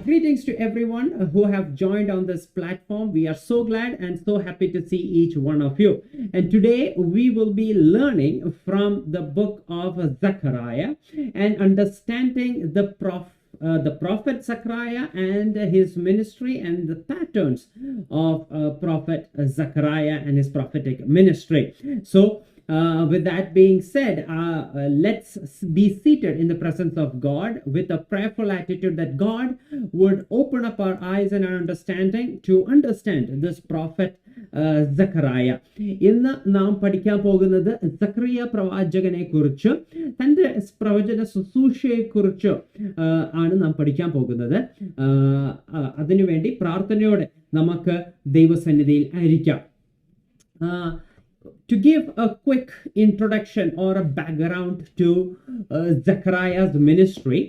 Greetings to everyone who have joined on this platform. We are so glad and so happy to see each one of you. And today we will be learning from the book of Zechariah and understanding the prophet Zechariah and his ministry and the patterns of prophet Zechariah and his prophetic ministry. So with that being said, let's be seated in the presence of God with a prayerful attitude that God would open up our eyes and our understanding to understand this prophet Zechariah. ഇന്ന് നാം പഠിക്കാൻ പോകുന്നത് സക്രിയ പ്രവാചകനെ കുറിച്ച് തന്റെ പ്രവചന ശുശ്രൂഷയെ കുറിച്ച് ആണ് നാം പഠിക്കാൻ പോകുന്നത്. അതിനുവേണ്ടി പ്രാർത്ഥനയോടെ നമുക്ക് ദൈവസന്നിധിയിൽ ആയിരിക്കാം. To give a quick introduction or a background to Zechariah's ministry,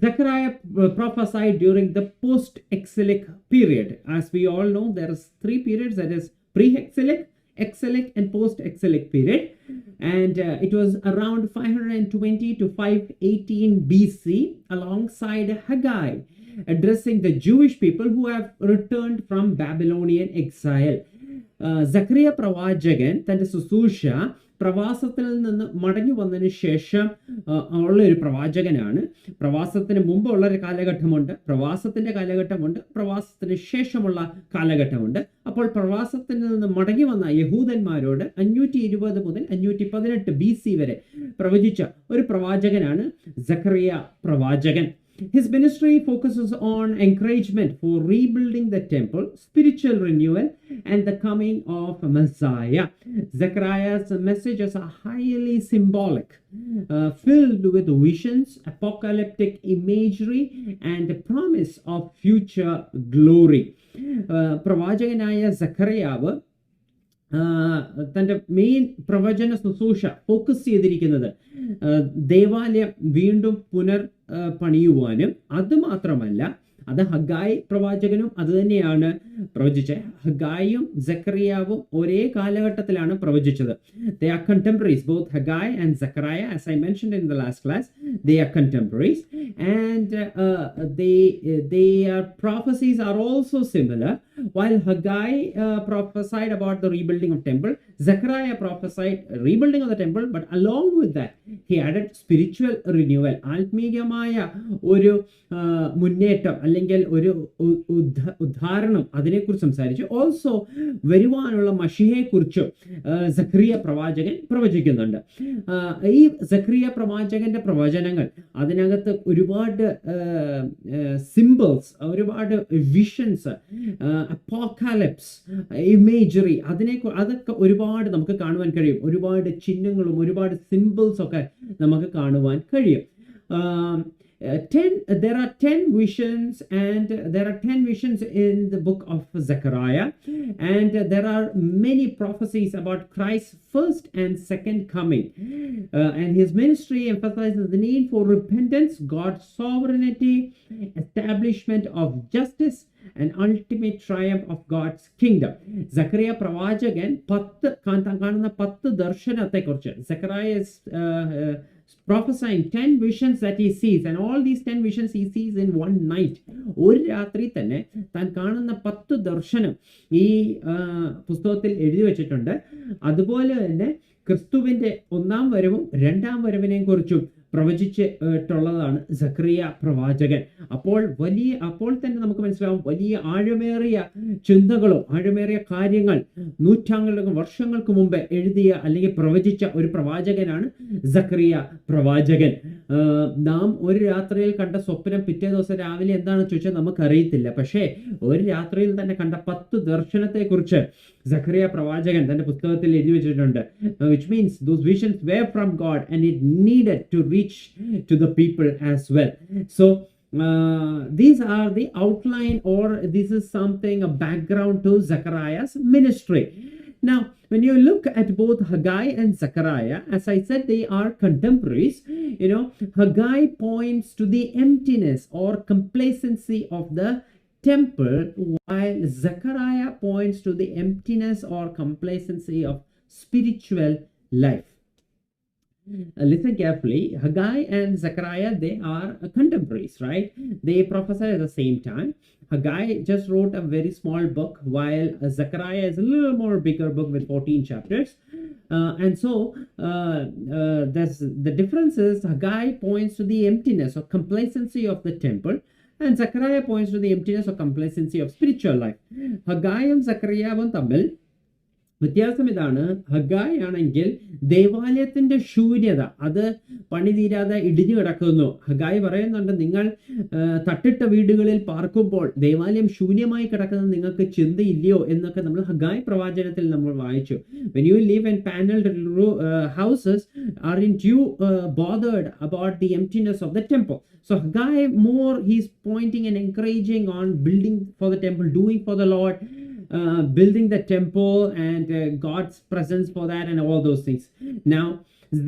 Zechariah prophesied during the post-exilic period. As we all know, there is three periods, that is pre-exilic, exilic and post-exilic period. And it was around 520 to 518 BC alongside Haggai, addressing the Jewish people who have returned from Babylonian exile. സക്രിയ പ്രവാചകൻ തൻ്റെ ശുശ്രൂഷ പ്രവാസത്തിൽ നിന്ന് മടങ്ങി വന്നതിന് ശേഷം ഉള്ള ഒരു പ്രവാചകനാണ്. പ്രവാസത്തിന് മുമ്പുള്ള ഒരു കാലഘട്ടമുണ്ട്, പ്രവാസത്തിന്റെ കാലഘട്ടമുണ്ട്, പ്രവാസത്തിന് ശേഷമുള്ള കാലഘട്ടമുണ്ട്. അപ്പോൾ പ്രവാസത്തിൽ നിന്ന് മടങ്ങി വന്ന യഹൂദന്മാരോട് 520 മുതൽ 518 BC വരെ പ്രവചിച്ച ഒരു പ്രവാചകനാണ് സക്രിയ പ്രവാചകൻ. His ministry focuses on encouragement for rebuilding the temple, spiritual renewal, and the coming of Messiah. Zechariah's messages are highly symbolic, filled with visions, apocalyptic imagery, and the promise of future glory. പ്രവാചകനായ സഖറിയാവ് തൻ്റെ main പ്രവചന ശുശ്രൂഷ focus ചെയ്തിരിക്കുന്നത് ദേവാലയം വീണ്ടും പണിയുവാനും, അതുമാത്രമല്ല അത് ഹഗായി പ്രവാചകനും അത് തന്നെയാണ് പ്രവചിച്ചത്. ഹഗായും സഖറിയാവും ഒരേ കാലഘട്ടത്തിലാണ് പ്രവചിച്ചത്. They are contemporaries, both Haggai and Zechariah, as I mentioned in the last class. They are contemporaries, and their prophecies are also similar. While Haggai prophesied about the rebuilding of temple, Zechariah prophesied rebuilding of the temple, but along with that he added spiritual renewal. ആത്മീയമായ ഒരു മുന്നേറ്റം അല്ലെങ്കിൽ ഒരു ഉദ്ധാരണം അതിനെക്കുറിച്ച് സംസാരിച്ചു. Also വരുവാനുള്ള മഷിഹയെ കുറിച്ച് സക്രിയ പ്രവാചകൻ പ്രവചിക്കുന്നുണ്ട്. ഈ സക്രിയ പ്രവാചകന്റെ പ്രവചനങ്ങൾ അതിനകത്ത് ഒരുപാട് സിംബൽസ്, ഒരുപാട് വിഷൻസ്, അപ്പോക്കാലിപ്സ്, ഇമേജറി അതൊക്കെ ഒരുപാട് നമുക്ക് കാണുവാൻ കഴിയും. ഒരുപാട് ചിഹ്നങ്ങളും ഒരുപാട് സിംബൽസ് ഒക്കെ നമുക്ക് കാണുവാൻ കഴിയും. There are 10 visions, and there are 10 visions in the book of Zechariah, and there are many prophecies about Christ's first and second coming, and his ministry emphasizes the need for repentance, God's sovereignty, establishment of justice, and ultimate triumph of God's kingdom. Zechariah പ്രവാചകൻ കാണുന്ന 10 ദർശനത്തെക്കുറിച്ച്, Zechariah is prophesying 10 visions that he sees, and all these 10 visions he sees in one night. ഒരു രാത്രി തന്നെ താൻ കാണുന്ന 10 ദർശനം ഈ പുസ്തകത്തിൽ എഴുതി വെച്ചിട്ടുണ്ട്. അതുപോലെ തന്നെ ക്രിസ്തുവിന്റെ ഒന്നാം വരവും രണ്ടാം വരവിനെയും കുറിച്ചും പ്രവചിച്ചിട്ടുള്ളതാണ് സക്രിയ പ്രവാചകൻ. അപ്പോൾ തന്നെ നമുക്ക് മനസ്സിലാവും വലിയ ആഴമേറിയ ചിന്തകളും ആഴമേറിയ കാര്യങ്ങൾ നൂറ്റാണ്ടുകൾക്കും വർഷങ്ങൾക്ക് മുമ്പ് എഴുതിയ അല്ലെങ്കിൽ പ്രവചിച്ച ഒരു പ്രവാചകനാണ് സക്രിയ പ്രവാചകൻ. നാം ഒരു രാത്രിയിൽ കണ്ട സ്വപ്നം പിറ്റേ ദിവസം രാവിലെ എന്താണെന്ന് ചോദിച്ചാൽ നമുക്കറിയത്തില്ല. പക്ഷേ ഒരു രാത്രിയിൽ തന്നെ കണ്ട 10 ദർശനത്തെ കുറിച്ച് സക്രിയ പ്രവാചകൻ തന്റെ പുസ്തകത്തിൽ എഴുതി വെച്ചിട്ടുണ്ട്. Which means those visions were from God and it needed to reach to the people as well. So these are the outline, or this is something, a background to Zechariah's ministry. Now, when you look at both Haggai and Zechariah, as I said, they are contemporaries. Haggai points to the emptiness or complacency of the temple, while Zechariah points to the emptiness or complacency of spiritual life. Listen carefully. Haggai and Zechariah, they are contemporaries, right? They prophesy at the same time. Haggai just wrote a very small book, while Zechariah is a little more bigger book with 14 chapters. And so there's the difference is Haggai points to the emptiness or complacency of the temple, and Zechariah points to the emptiness or complacency of spiritual life. ഹഗായും സക്കറിയാവും തമ്മിൽ വ്യത്യാസം ഇതാണ്. Haggai ആണെങ്കിൽ ദേവാലയത്തിന്റെ ശൂന്യത അത് പണിതീരാതെ ഇടിഞ്ഞു കിടക്കുന്നു. Haggai പറയുന്നുണ്ട്, നിങ്ങൾ തട്ടിട്ട വീടുകളിൽ പാർക്കുമ്പോൾ ദേവാലയം ശൂന്യമായി കിടക്കുന്നത് നിങ്ങൾക്ക് ചിന്തയില്ലയോ എന്നൊക്കെ നമ്മൾ ഹഗായ് പ്രവാചനത്തിൽ നമ്മൾ വായിച്ചു. When you live in paneled houses, aren't you bothered about the emptiness of the temple? So Haggai more, he's pointing and encouraging on building for the temple, doing for the Lord, building the temple and God's presence for that and all those things. Now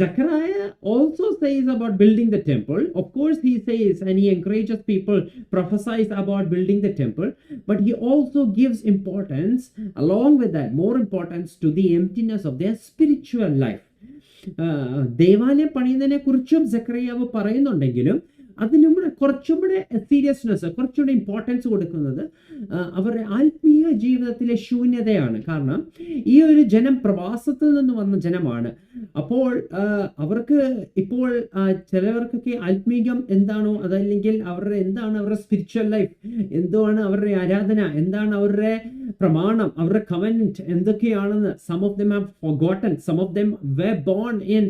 Zechariah also says about building the temple. Of course he says and he encourages people, prophesies about building the temple, but he also gives importance along with that, more importance to the emptiness of their spiritual life. ദേവാലയം പണിയുന്നതിനെ കുറിച്ചും സക്കറിയാവ് പറയുന്നുണ്ടെങ്കിലും അതിലും കുറച്ചും കൂടെ seriousness, കുറച്ചുകൂടെ importance കൊടുക്കുന്നത് അവരുടെ ആത്മീയ ജീവിതത്തിലെ ശൂന്യതയാണ്. കാരണം ഈ ഒരു ജനം പ്രവാസത്തിൽ നിന്ന് വന്ന ജനമാണ്. അപ്പോൾ അവർക്ക് ഇപ്പോൾ ചിലവർക്കൊക്കെ ആത്മീയം എന്താണോ, അതല്ലെങ്കിൽ അവരുടെ എന്താണ് അവരുടെ സ്പിരിച്വൽ ലൈഫ്, എന്താണ് അവരുടെ ആരാധന, എന്താണ് അവരുടെ പ്രമാണം, അവരുടെ കവനന്റ് എന്തൊക്കെയാണെന്ന് some of them have forgotten. Some of them were born in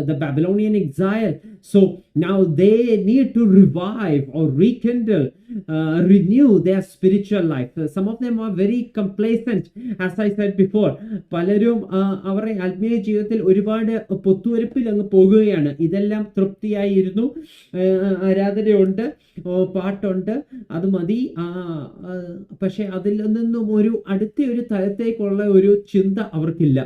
the Babylonian exile. So now they need to revive or rekindle, renew their spiritual life. Some of them are very complacent, as I said before. പലരും അവരുടെ ആത്മീയ ജീവിതത്തിൽ ഒരുപാട് പൊത്തുവരപ്പിൽ അങ്ങ് പോകുകയാണ്. ഇതെല്ലാം തൃപ്തിയായിരുന്നു, ആരാധനയുണ്ട്, പാട്ടുണ്ട്, അത് മതി. പക്ഷെ അതിൽ നിന്നും ഒരു അടുത്ത ഒരു തലത്തേക്കുള്ള ഒരു ചിന്ത അവർക്കില്ല.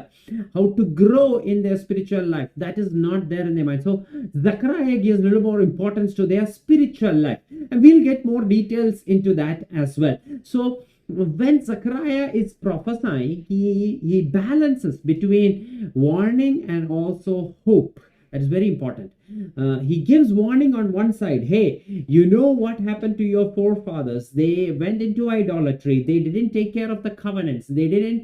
How to grow in their spiritual life, that is not there in their mind. So Zechariah gives a little more importance to their spiritual life, and we'll get more details into that as well. So when Zechariah is prophesying, he balances between warning and also hope. That is very important. He gives warning on one side. Hey, you know what happened to your forefathers. They went into idolatry. They didn't take care of the covenants. They didn't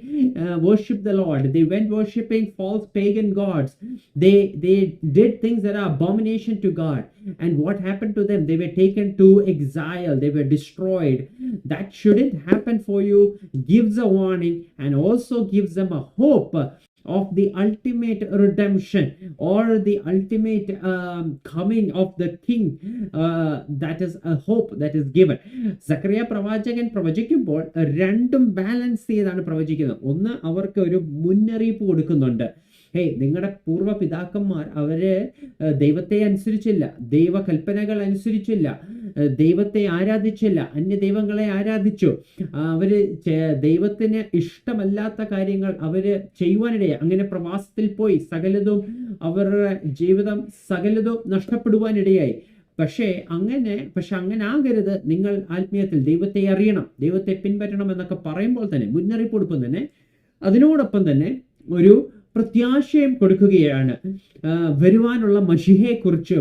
worship the Lord. They went worshipping false pagan gods. They did things that are abomination to God. And what happened to them? They were taken to exile. They were destroyed. That shouldn't happen for you. Gives a warning and also gives them a hope of the ultimate redemption or the ultimate coming of the king. That is a hope that is given. Zacharia പ്രവാചകൻ പ്രവചിക്കുമ്പോൾ രണ്ടും balance ചെയ്താണ് പ്രവചിക്കുന്നത്. ഒന്ന്, അവർക്ക് ഒരു മുന്നറിയിപ്പ് കൊടുക്കുന്നുണ്ട്. Hey, നിങ്ങളുടെ പൂർവ്വ പിതാക്കന്മാർ അവര് ദൈവത്തെ അനുസരിച്ചില്ല, ദൈവകൽപ്പനകൾ അനുസരിച്ചില്ല, ദൈവത്തെ ആരാധിച്ചില്ല, അന്യ ദൈവങ്ങളെ ആരാധിച്ചു. അവര് ദൈവത്തിന് ഇഷ്ടമല്ലാത്ത കാര്യങ്ങൾ അവര് ചെയ്യുവാനിടയായി. അങ്ങനെ പ്രവാസത്തിൽ പോയി സകലതും അവരുടെ ജീവിതം സകലതും നഷ്ടപ്പെടുവാനിടയായി. പക്ഷേ അങ്ങനെ ആകരുത്. നിങ്ങൾ ആത്മീയത്തിൽ ദൈവത്തെ അറിയണം, ദൈവത്തെ പിൻപറ്റണം എന്നൊക്കെ പറയുമ്പോൾ തന്നെ, മുന്നറിയിപ്പ് കൊടുക്കും തന്നെ, അതിനോടൊപ്പം തന്നെ ഒരു പ്രത്യാശയം കൊടുക്കുകയാണ്. വരുവാനുള്ള മശിഹയെ കുറിച്ച്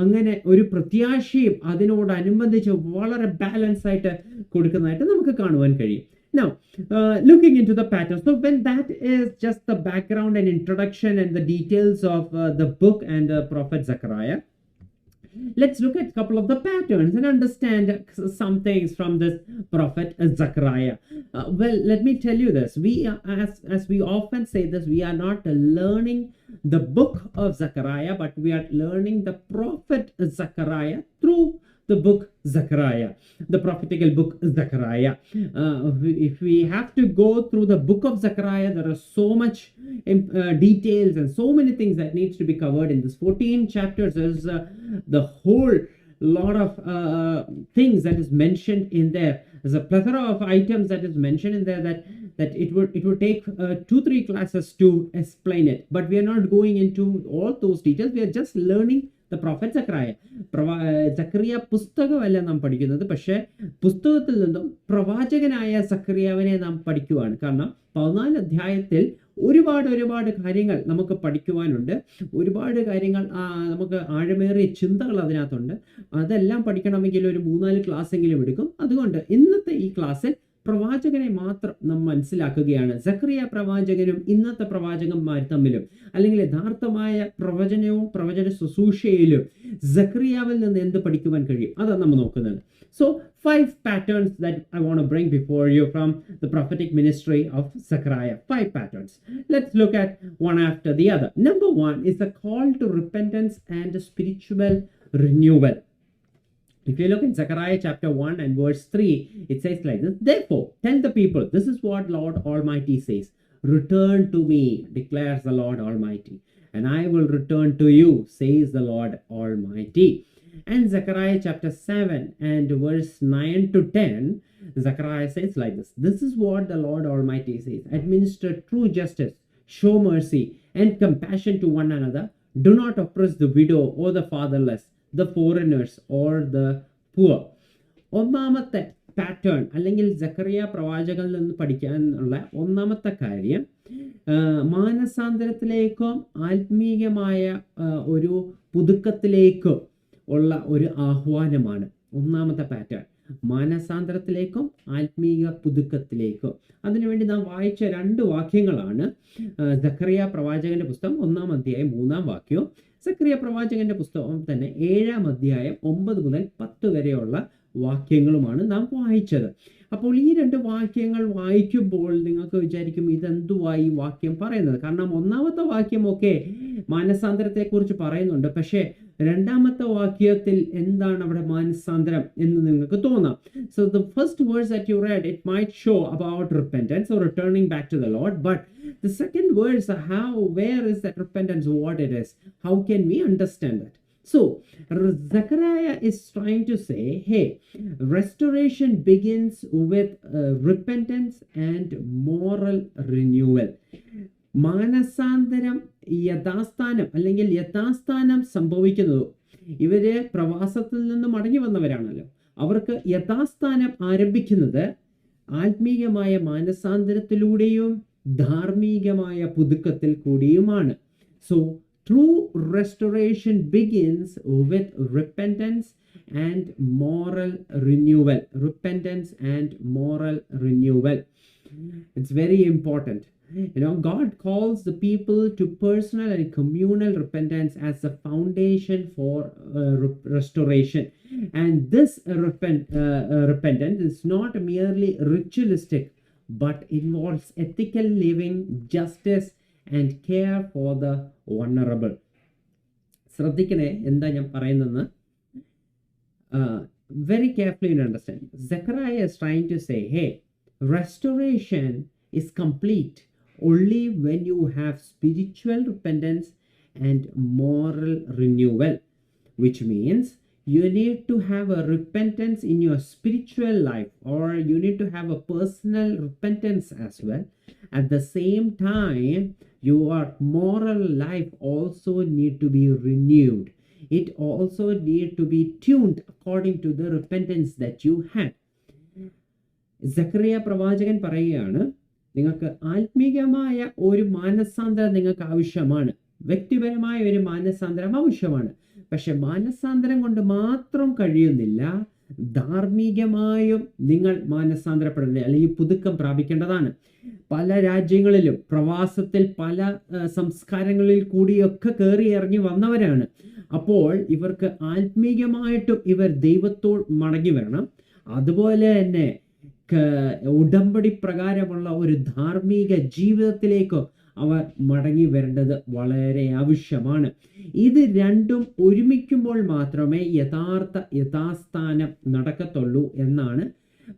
അങ്ങനെ ഒരു പ്രത്യാശയും അതിനോടനുബന്ധിച്ച് വളരെ ബാലൻസ് ആയിട്ട് കൊടുക്കുന്നതായിട്ട് നമുക്ക് കാണുവാൻ കഴിയും. Now, looking into the pattern. So when that is just the background and introduction and the details of the book and the prophet Zechariah, let's look at a couple of the patterns and understand some things from this prophet Zechariah. Well, let me tell you this. We, as we often say this, we are not learning the book of Zechariah, but we are learning the prophet Zechariah through the book Zechariah, the prophetical book Zechariah. If we have to go through the book of Zechariah, there are so much details and so many things that needs to be covered in this 14 chapters. There's the whole lot of things that is mentioned in there. There's a plethora of items that is mentioned in there that it would take 2-3 classes to explain it. But we are not going into all those details. We are just learning the prophet Zechariah. Zacharia പുസ്തകമല്ല നാം പഠിക്കുന്നത്, പക്ഷേ പുസ്തകത്തിൽ നിന്നും പ്രവാചകനായ സക്കറിയാവിനെ നാം പഠിക്കുവാണ്. കാരണം 14 അധ്യായത്തിൽ ഒരുപാട് കാര്യങ്ങൾ നമുക്ക് പഠിക്കുവാനുണ്ട്. ഒരുപാട് കാര്യങ്ങൾ നമുക്ക് ആഴമേറിയ ചിന്തകൾ അതിനകത്തുണ്ട്. അതെല്ലാം പഠിക്കണമെങ്കിൽ ഒരു 3-4 ക്ലാസ്സെങ്കിലും എടുക്കും. അതുകൊണ്ട് ഇന്നത്തെ ഈ ക്ലാസ്സിൽ പ്രവാചകനെ മാത്രം നാം മനസ്സിലാക്കുകയാണ്. സക്കറിയ പ്രവാചകനും ഇന്നത്തെ പ്രവാചകന്മാർ തമ്മിലും, അല്ലെങ്കിൽ യഥാർത്ഥമായ പ്രവചനവും പ്രവചന ശുശ്രൂഷയിലും സക്കറിയാവിൽ നിന്ന് എന്ത് പഠിക്കുവാൻ കഴിയും, അതാണ് നമ്മൾ നോക്കുന്നത്. So 5 patterns that I want to bring before you from the prophetic ministry of Zechariah. 5 patterns. Let's look at one after the other. Number 1 is the call to repentance and spiritual renewal. If you look in Zechariah chapter 1 and verse 3, it says like this: "Therefore, tell the people, this is what Lord Almighty says. Return to me, declares the Lord Almighty, and I will return to you, says the Lord Almighty." And Zechariah chapter 7 and verse 9 to 10, Zechariah says like this: "This is what the Lord Almighty says. Administer true justice, show mercy and compassion to one another. Do not oppress the widow or the fatherless, the foreigners or the poor." ഒന്നാമത്തെ pattern അല്ലെങ്കിൽ സക്കറിയ പ്രവാചകനിൽ നിന്ന് പഠിക്കാനുള്ള ഒന്നാമത്തെ കാര്യം മാനസാന്തരത്തിലേക്കും ആത്മീയമായ ഒരു പുതുക്കത്തിലേക്കും ഉള്ള ഒരു ആഹ്വാനമാണ്. ഒന്നാമത്തെ പാറ്റേൺ മാനസാന്തരത്തിലേക്കും ആത്മീയ പുതുക്കത്തിലേക്കും. അതിനുവേണ്ടി നാം വായിച്ച 2 വാക്യങ്ങളാണ് സക്കറിയ പ്രവാചകന്റെ പുസ്തകം 1-ാം അധ്യായം 3-ാം വാക്യവും, സക്കറിയ പ്രവാചകന്റെ പുസ്തകം തന്നെ 7-ാം അധ്യായം 9 മുതൽ 10 വരെയുള്ള വാക്യങ്ങളുമാണ് നാം വായിച്ചത്. അപ്പോൾ ഈ 2 വാക്യങ്ങൾ വായിക്കുമ്പോൾ നിങ്ങൾക്ക് വിചാരിക്കും ഇതെന്തുവാ ഈ വാക്യം പറയുന്നത്. കാരണം ഒന്നാമത്തെ വാക്യമൊക്കെ മാനസാന്തരത്തെക്കുറിച്ച് പറയുന്നുണ്ട്, പക്ഷേ രണ്ടാമത്തെ വാക്യത്തിൽ എന്താണ് അവിടെ മാനസാന്തരം എന്ന് നിങ്ങൾക്ക് തോന്നാം. So the first verse that you read, it might show about repentance or returning back to the Lord, but the second verse, where is that repentance, what it is, how can we understand that? So Zechariah is trying to say, hey, restoration begins with repentance and moral renewal. മാനസാന്തരം യഥാസ്ഥാനം അല്ലെങ്കിൽ യഥാസ്ഥാനം സംഭവിക്കുന്നത്, ഇവര് പ്രവാസത്തിൽ നിന്ന് മടങ്ങി വന്നവരാണല്ലോ, അവർക്ക് യഥാസ്ഥാനം ആരംഭിക്കുന്നത് ആത്മീയമായ മാനസാന്തരത്തിലൂടെയും ധാർമ്മികമായ പുതുക്കത്തിൽ കൂടിയുമാണ്. So true restoration begins with repentance and moral renewal. Repentance and moral renewal. It's very important. God calls the people to personal and communal repentance as the foundation for restoration. And this repentance is not merely ritualistic, but involves ethical living, justice, and care for the vulnerable. ശ്രദ്ധിക്കണേ എന്താ ഞാൻ പറയുന്നതെന്ന്. Very carefully understand. Zechariah is trying to say, hey, restoration is complete only when you have spiritual repentance and moral renewal, which means you need to have a repentance in your spiritual life, or you need to have a personal repentance as well. At the same time, your moral life also need to be renewed. It also need to be tuned according to the repentance that you had. Zacharia പ്രവാചകൻ പറയുകയാണ്, നിങ്ങൾക്ക് ആത്മീകമായ ഒരു മാനസാന്തരം നിങ്ങൾക്ക് ആവശ്യമാണ്, വ്യക്തിപരമായ ഒരു മാനസാന്തരം ആവശ്യമാണ്. പക്ഷെ മാനസാന്തരം കൊണ്ട് മാത്രം കഴിയുന്നില്ല, ധാർമ്മികമായും നിങ്ങൾ മാനസാന്തരപ്പെടേണ്ടത് അല്ലെങ്കിൽ പുതുക്കം പ്രാപിക്കേണ്ടതാണ്. പല രാജ്യങ്ങളിലും പ്രവാസത്തിൽ പല സംസ്കാരങ്ങളിൽ കൂടിയൊക്കെ കയറി ഇറങ്ങി വന്നവരാണ്. അപ്പോൾ ഇവർക്ക് ആത്മീകമായിട്ടും ഇവർ ദൈവത്തോട് മടങ്ങി വരണം. അതുപോലെ തന്നെ ഉടമ്പടി പ്രകാരമുള്ള ഒരു ധാർമ്മിക ജീവിതത്തിലേക്ക് അവർ മടങ്ങി വരേണ്ടത് വളരെ ആവശ്യമാണ്. ഇത് രണ്ടും ഒരുമിക്കുമ്പോൾ മാത്രമേ യഥാസ്ഥാനം നടക്കത്തുള്ളൂ എന്നാണ്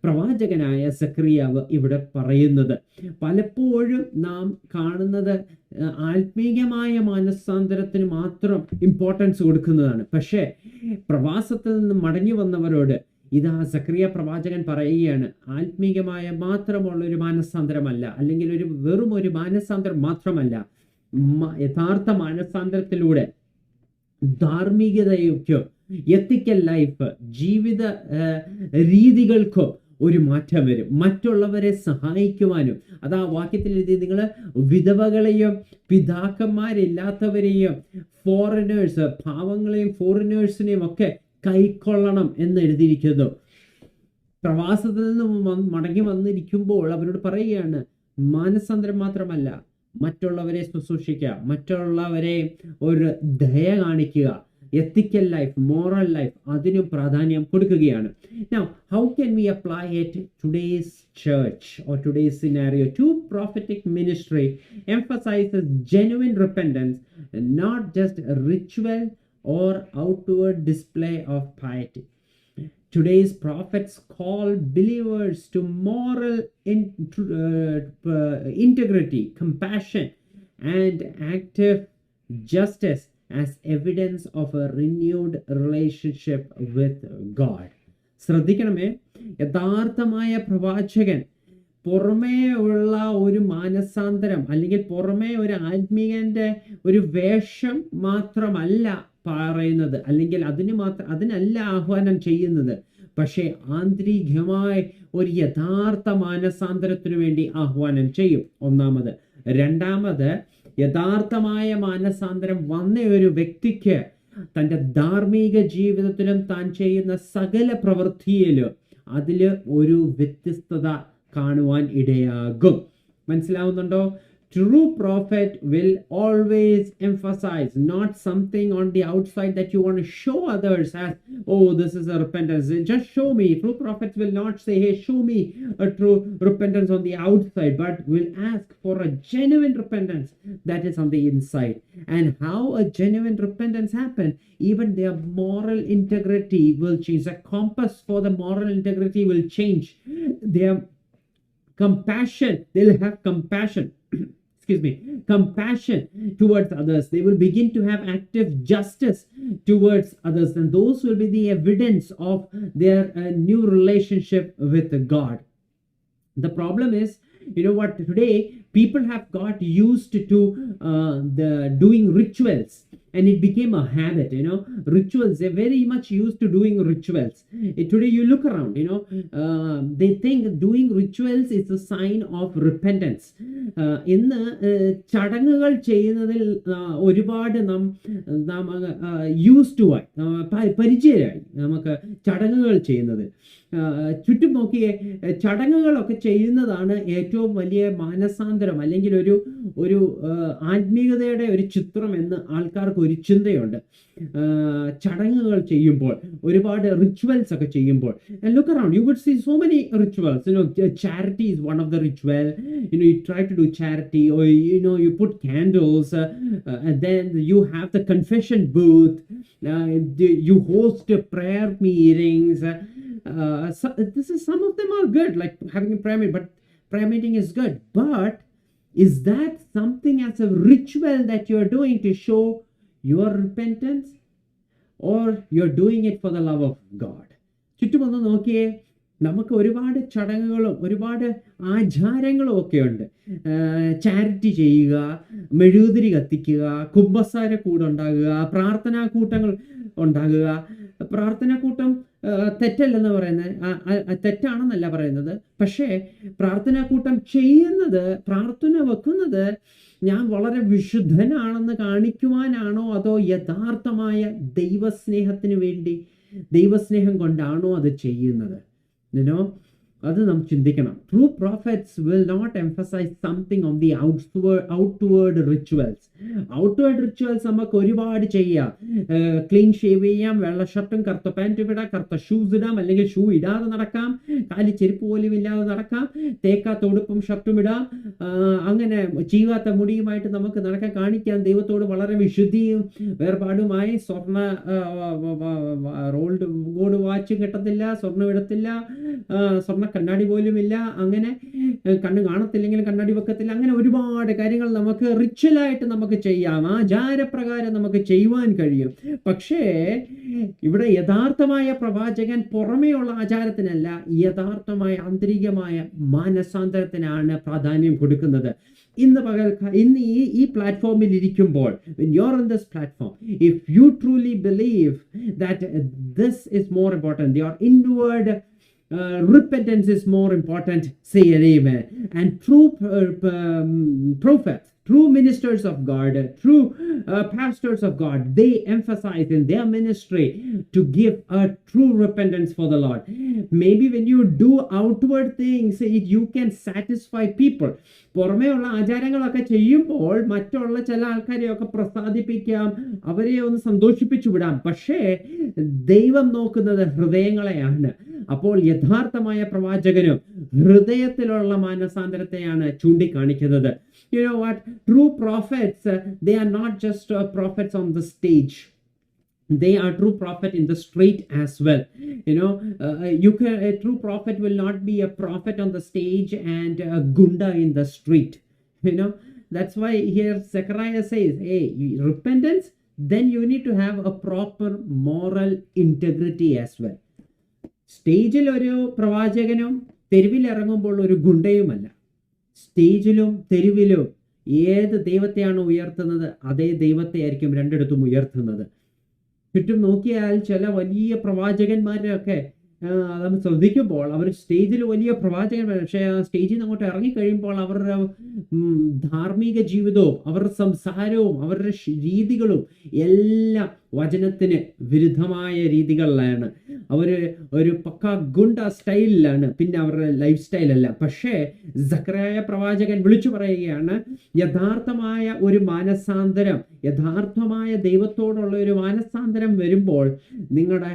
പ്രവാചകനായ സക്കറിയാവ് ഇവിടെ പറയുന്നത്. പലപ്പോഴും നാം കാണുന്നത് ആത്മീയമായ മാനസാന്തരത്തിന് മാത്രം ഇമ്പോർട്ടൻസ് കൊടുക്കുന്നതാണ്. പക്ഷേ പ്രവാസത്തിൽ നിന്ന് മടങ്ങി വന്നവരോട് ഇതാ സക്കറിയ പ്രവാചകൻ പറയുകയാണ്, ആത്മീകമായ മാത്രമുള്ള ഒരു മാനസാന്തരമല്ല, അല്ലെങ്കിൽ വെറും ഒരു മാനസാന്തരം മാത്രമല്ല, യഥാർത്ഥ മാനസാന്തരത്തിലൂടെ ധാർമ്മികതയ്ക്കോ എത്തിക്കൽ ലൈഫ് ജീവിത രീതികൾക്കോ ഒരു മാറ്റം വരും. മറ്റുള്ളവരെ സഹായിക്കുവാനും, അതാ വാക്യത്തിൽ എഴുതി, നിങ്ങൾ വിധവകളെയും പിതാക്കന്മാരില്ലാത്തവരെയും ഫോറിനേഴ്സ്, പാവങ്ങളെയും ഫോറിനേഴ്സിനെയും ഒക്കെ കൈക്കൊള്ളണം എന്ന് എഴുതിയിരിക്കുന്നു. പ്രവാസത്തിൽ നിന്ന് മടങ്ങി വന്നിരിക്കുമ്പോൾ അവരോട് പറയുകയാണ്, മാനസാന്തരം മാത്രമല്ല, മറ്റുള്ളവരെ ശുശ്രൂഷിക്കുക, മറ്റുള്ളവരെ ഒരു ദയ കാണിക്കുക, ethical life, moral life, അതിനും പ്രാധാന്യം കൊടുക്കുകയാണ്. Now, how can we apply it today's church or today's scenario? To prophetic ministry emphasizes genuine repentance, not just a ritual or outward display of piety. Today's prophets call believers to moral integrity, compassion, and active justice as evidence of a renewed relationship with God. ശ്രദ്ധിക്കണമേ, യഥാർത്ഥമായ പ്രവാചകൻ പുറമേ ഉള്ള ഒരു മാനസാന്തരം അല്ലെങ്കിൽ പുറമേ ഒരു ആത്മീയന്റെ ഒരു വേഷം മാത്രമല്ല പറയുന്നത്, അല്ലെങ്കിൽ അതിനല്ല ആഹ്വാനം ചെയ്യുന്നത്. പക്ഷേ ആന്തരികമായി ഒരു യഥാർത്ഥ മാനസാന്തരത്തിനു വേണ്ടി ആഹ്വാനം ചെയ്യും. ഒന്നാമത്. രണ്ടാമത്, യഥാർത്ഥമായ മാനസാന്തരം വന്ന ഒരു വ്യക്തിക്ക് തൻ്റെ ധാർമ്മിക ജീവിതത്തിലും താൻ ചെയ്യുന്ന സകല പ്രവൃത്തിയിലും അതില് ഒരു വ്യത്യസ്തത കാണുവാൻ ഇടയാകും. മനസ്സിലാവുന്നുണ്ടോ? True prophet will always emphasize not something on the outside that you want to show others as, oh, this is a repentance, just show me. True prophets will not say, hey, show me a true repentance on the outside, but will ask for a genuine repentance that is on the inside. And how a genuine repentance happens? Even their moral integrity will change. The compass for the moral integrity will change. Their compassion, they'll have compassion compassion towards others. They will begin to have active justice towards others, and those will be the evidence of their new relationship with God. The problem is, you know what, today people have got used to the doing rituals, and it became a habit. Rituals, they're very much used to doing rituals. Today you look around, they think doing rituals is a sign of repentance. ഇന്ന് ചടങ്ങുകൾ ചെയ്യുന്നതിൽ ഒരുപാട് നാം used to ആയി, പരിചയമായി നമുക്ക് ചടങ്ങുകൾ ചെയ്യുന്നത്. ചുറ്റും നോക്കിയേ, ചടങ്ങുകളൊക്കെ ചെയ്യുന്നതാണ് ഏറ്റവും വലിയ മാനസാന്തരം അല്ലെങ്കിൽ ഒരു ആത്മീയതയുടെ ഒരു ചിത്രം എന്ന് ആൾക്കാർക്ക് ഒരു ചിന്തയുണ്ട്. ചടങ്ങുകൾ ചെയ്യുമ്പോൾ, ഒരുപാട് റിച്വൽസ് ഒക്കെ ചെയ്യുമ്പോൾ, look around, you would see so many rituals. Charity is one of the ritual. You try to do charity, or you put candles, and then you have the confession booth, you host prayer meetings. Some of them are good, like having a prayer meeting, but prayer meeting is good. But is that something as a ritual that you're doing to show your repentance, or you're doing it for the love of God? ചുറ്റുമൊന്ന് നോക്കിയേ, നമുക്ക് ഒരുപാട് ചടങ്ങുകളും ഒരുപാട് ആചാരങ്ങളും ഒക്കെ ഉണ്ട്. Charity ചെയ്യുക, മെഴുകുതിരി കത്തിക്കുക, കുമ്പസാര കൂടുണ്ടാകുക, പ്രാർത്ഥനാ കൂട്ടങ്ങൾ ഉണ്ടാകുക. പ്രാർത്ഥനാ കൂട്ടം തെറ്റല്ലെന്ന് പറയുന്നത്, തെറ്റാണെന്നല്ല പറയുന്നത്. പക്ഷേ പ്രാർത്ഥനാ കൂട്ടം ചെയ്യുന്നത്, പ്രാർത്ഥന വെക്കുന്നത് ഞാൻ വളരെ വിശുദ്ധനാണെന്ന് കാണിക്കുവാനാണോ, അതോ യഥാർത്ഥമായ ദൈവസ്നേഹത്തിന് വേണ്ടി, ദൈവസ്നേഹം കൊണ്ടാണോ അത് ചെയ്യുന്നത്? അത് നാം ചിന്തിക്കണം. True prophets will not emphasize something on the outward rituals. Outward rituals നമുക്ക് ഒരുപാട് ചെയ്യാം. ക്ലീൻ ഷേവ് ചെയ്യാം, വെള്ള ഷർട്ടും കറുത്ത പാൻറ്റും ഇടാം, കറുത്ത ഷൂസ് ഇടാം, അല്ലെങ്കിൽ ഷൂ ഇടാതെ നടക്കാം, കാലി ചെരുപ്പ് പോലും ഇല്ലാതെ നടക്കാം, തേക്കാത്ത ഉടുപ്പും ഷർട്ടും ഇടാം, അങ്ങനെ ചീവാത്ത മുടിയുമായിട്ട് നമുക്ക് നടക്കാൻ കാണിക്കാം ദൈവത്തോട് വളരെ വിശുദ്ധിയും വേർപാടുമായി. റോൾഡ് ഗോൾഡ് വാച്ചും കിട്ടത്തില്ല, സ്വർണ്ണം ഇടത്തില്ല, സ്വർണ്ണ കണ്ണാടി പോലും ഇല്ല, അങ്ങനെ കണ്ണ് കാണത്തില്ലെങ്കിലും കണ്ണാടി വെക്കത്തില്ല. അങ്ങനെ ഒരുപാട് കാര്യങ്ങൾ നമുക്ക് റിച്വലായിട്ട് നമുക്ക് ചെയ്യാം, ആചാരപ്രകാരം നമുക്ക് ചെയ്യുവാൻ കഴിയും. പക്ഷേ ഇവിടെ യഥാർത്ഥമായ പ്രവാചകൻ പുറമേയുള്ള ആചാരത്തിനല്ല, യഥാർത്ഥമായ ആന്തരികമായ മാനസാന്തരത്തിനാണ് പ്രാധാന്യം കൊടുക്കുന്നത്. ഇന്ന് ഈ പ്ലാറ്റ്ഫോമിൽ ഇരിക്കുമ്പോൾ, when you're on this platform, if you truly believe that this is more important, your inward repentance is more important. Say an amen. And true prophets, true ministers of God, true pastors of God, they emphasize in their ministry to give a true repentance for the Lord. Maybe when you do outward things, you can satisfy people. പുറമേയുള്ള ആചാരങ്ങളൊക്കെ ചെയ്യുമ്പോൾ മറ്റുള്ള ചില ആൾക്കാരെയൊക്കെ പ്രസാദിപ്പിക്കാം, അവരെ ഒന്ന് സന്തോഷിപ്പിച്ചു വിടാം. പക്ഷേ ദൈവം നോക്കുന്നത് ഹൃദയങ്ങളെയാണ്. അപ്പോൾ യഥാർത്ഥമായ പ്രവാചകനും ഹൃദയത്തിലുള്ള മാനസാന്തരത്തെയാണ് ചൂണ്ടിക്കാണിക്കുന്നത്. You know what? True prophets, they are not just prophets on the stage. They are true prophet in the street as well. A true prophet will not be a prophet on the stage and a gunda in the street. That's why here Zechariah says, hey, repentance, then you need to have a proper moral integrity as well. സ്റ്റേജിൽ ഒരു പ്രവാചകനും തെരുവിലിറങ്ങുമ്പോൾ ഒരു ഗുണ്ടയുമല്ല. സ്റ്റേജിലും തെരുവിലും ഏത് ദൈവത്തെയാണ് ഉയർത്തുന്നത്, അതേ ദൈവത്തെ ആയിരിക്കും രണ്ടിടത്തും ഉയർത്തുന്നത്. ചുറ്റും നോക്കിയാൽ ചില വലിയ പ്രവാചകന്മാരൊക്കെ നമ്മൾ ശ്രദ്ധിക്കുമ്പോൾ അവർ സ്റ്റേജിൽ വലിയ പ്രവാചകന്മാർ, പക്ഷേ ആ സ്റ്റേജിൽ നിന്ന് അങ്ങോട്ട് ഇറങ്ങിക്കഴിയുമ്പോൾ അവരുടെ ധാർമ്മിക ജീവിതവും അവരുടെ സംസാരവും അവരുടെ രീതികളും എല്ലാം വചനത്തിന് വിരുദ്ധമായ രീതികളിലാണ്. അവർ ഒരു പക്ക ഗുണ്ട സ്റ്റൈലിലാണ്, പിന്നെ അവരുടെ ലൈഫ് സ്റ്റൈലല്ല. പക്ഷേ സഖറിയ പ്രവാചകൻ വിളിച്ചു പറയുകയാണ്, യഥാർത്ഥമായ ഒരു മാനസാന്തരം, യഥാർത്ഥമായ ദൈവത്തോടുള്ള ഒരു മാനസാന്തരം വരുമ്പോൾ നിങ്ങളുടെ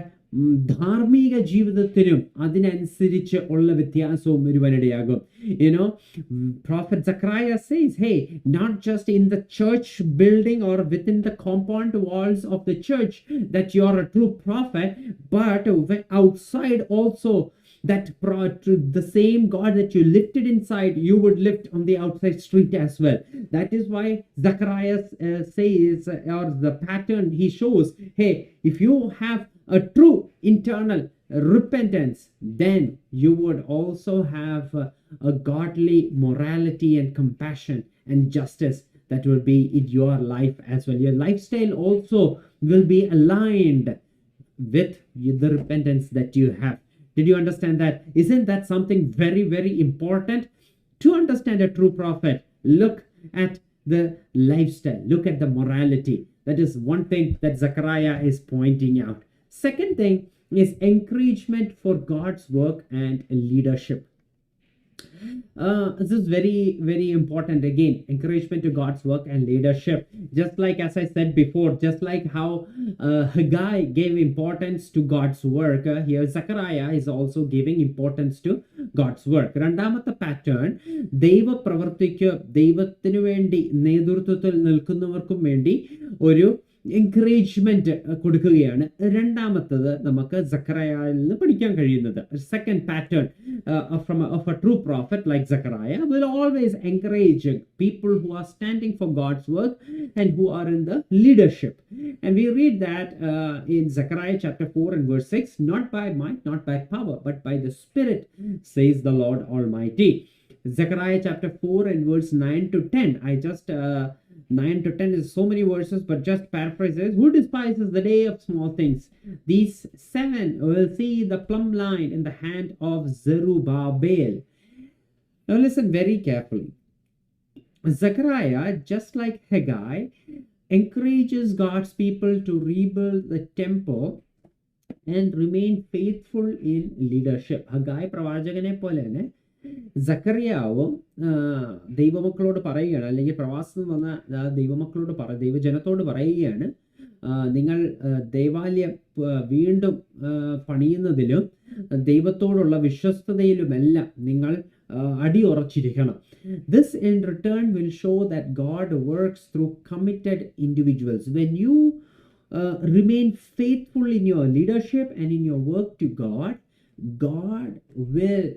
ധാർമ്മിക ജീവിതത്തിനും അതിനനുസരിച്ച് ഉള്ള വ്യത്യാസവും വരുവാനിടയാകും. Prophet Zechariah says, hey, not just in the church building or within the compound walls of the church that you are a true prophet, but outside also, that the same God that you lifted inside, you would lift on the outside street as well. That is why Zechariah says, or the pattern he shows, hey, if you have a true internal repentance, then you would also have a godly morality and compassion and justice that will be in your life as well. Your lifestyle also will be aligned with the repentance that you have. Did you understand that? Isn't that something very, very important? To understand a true prophet, look at the lifestyle, look at the morality. That is one thing that Zechariah is pointing out. Second thing is encouragement for God's work and leadership. This is very, very important. Again, encouragement to God's work and leadership. Just like, as I said before, just like how Haggai gave importance to God's work, here Zechariah is also giving importance to God's work. രണ്ടാമത്തെ pattern, ദൈവപ്രവൃത്തിക്ക് ദൈവത്തിനു വേണ്ടി നേതൃത്വത്തിൽ നിൽക്കുന്നവർക്കും വേണ്ടി ഒരു encouragement കൊടുക്കുകയാണ്. രണ്ടാമത്തത് നമുക്ക് സഖറിയയിൽ നിന്ന് പഠിക്കാൻ കഴിയുന്നത്. Second pattern of a true prophet like Zechariah will always encourage people who are standing for God's work and who are in the leadership. And we read that in Zechariah chapter 4 and verse 6, not by might, not by power, but by the Spirit, says the Lord Almighty. Zechariah chapter 4 and verse 9 to 10. I just 9 to 10 is so many verses, but just paraphrases. Who despises the day of small things? These 7 will see the plumb line in the hand of Zerubbabel. Now listen very carefully. Zechariah, just like Haggai, encourages God's people to rebuild the temple and remain faithful in leadership. Haggai പ്രവാചകനെ പോലെ തന്നെ സഖറിയാവും ദൈവമക്കളോട് പറയുകയാണ്, അല്ലെങ്കിൽ പ്രവാസത്തിൽ വന്ന ദൈവമക്കളോട് ദൈവജനത്തോട് പറയുകയാണ്, നിങ്ങൾ ദേവാലയം വീണ്ടും പണിയുന്നതിലും ദൈവത്തോടുള്ള വിശ്വസ്തതയിലുമെല്ലാം നിങ്ങൾ അടിയുറച്ചിരിക്കണം. This in return will show that God works through committed individuals. When you remain faithful in your leadership and in your work to God, God will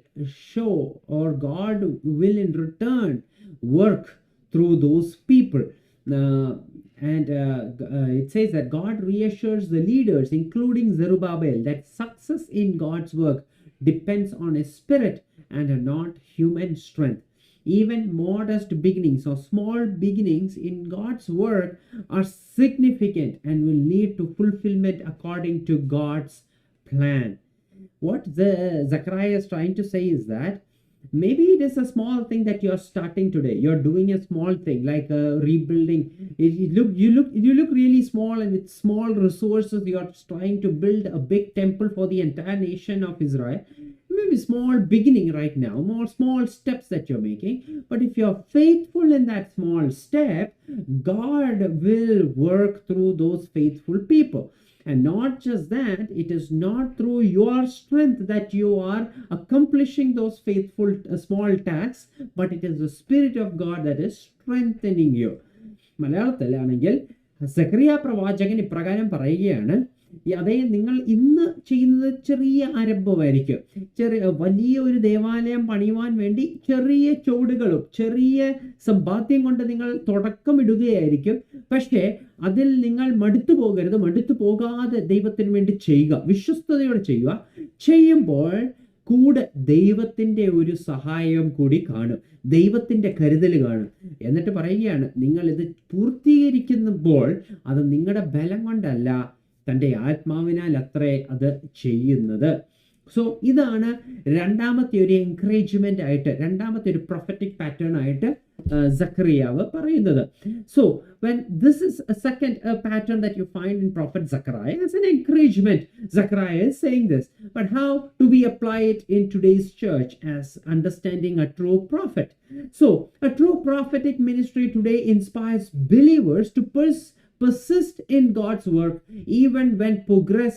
show, or God will in return work through those people. It says that God reassures the leaders, including Zerubbabel, that success in God's work depends on His Spirit and not human strength. Even modest beginnings or small beginnings in God's work are significant and will lead to fulfillment according to God's plan. what the Zechariah is trying to say is that maybe it is a small thing that you're starting today. You're doing a small thing like rebuilding. You look really small, and with small resources, you're trying to build a big temple for the entire nation of Israel. Maybe small beginning right now, more small steps that you're making. But if you're faithful in that small step, God will work through those faithful people. And not just that, it is not through your strength that you are accomplishing those faithful small tasks, but it is the Spirit of God that is strengthening you. മലയാളത്തിലാണെങ്കിൽ Zacharia പ്രവാചകൻ ഇപ്രകാരം പറയുകയാണ്, അതേ നിങ്ങൾ ഇന്ന് ചെയ്യുന്നത് ചെറിയ ആരംഭമായിരിക്കും. വലിയ ഒരു ദേവാലയം പണിയുവാൻ വേണ്ടി ചെറിയ ചുവടുകളും ചെറിയ സമ്പാദ്യം കൊണ്ട് നിങ്ങൾ തുടക്കമിടുകയായിരിക്കും. പക്ഷേ അതിൽ നിങ്ങൾ മടുത്തു പോകരുത്. മടുത്തു പോകാതെ ദൈവത്തിന് വേണ്ടി ചെയ്യുക, വിശ്വസ്തയോടെ ചെയ്യുക. ചെയ്യുമ്പോൾ കൂടെ ദൈവത്തിൻ്റെ ഒരു സഹായം കൂടി കാണും, ദൈവത്തിൻ്റെ കരുതൽ കാണും. എന്നിട്ട് പറയുകയാണ്, നിങ്ങൾ ഇത് പൂർത്തീകരിക്കുമ്പോൾ അത് നിങ്ങളുടെ ബലം കൊണ്ടല്ല, തൻ്റെ ആത്മാവിനാൽ അത്രേ അത് ചെയ്യുന്നത്. സോ ഇതാണ് രണ്ടാമത്തെ ഒരു എൻകറേജ്മെന്റ് ആയിട്ട്, രണ്ടാമത്തെ ഒരു പ്രൊഫറ്റിക് പാറ്റേൺ ആയിട്ട് Zechariah പറയുന്നത്. So when this is a second pattern that you find in prophet Zechariah, it's an encouragement. Zechariah is saying this, but how do we apply it in today's church as understanding a true prophet? So a true prophetic ministry today inspires believers to persist in God's work even when progress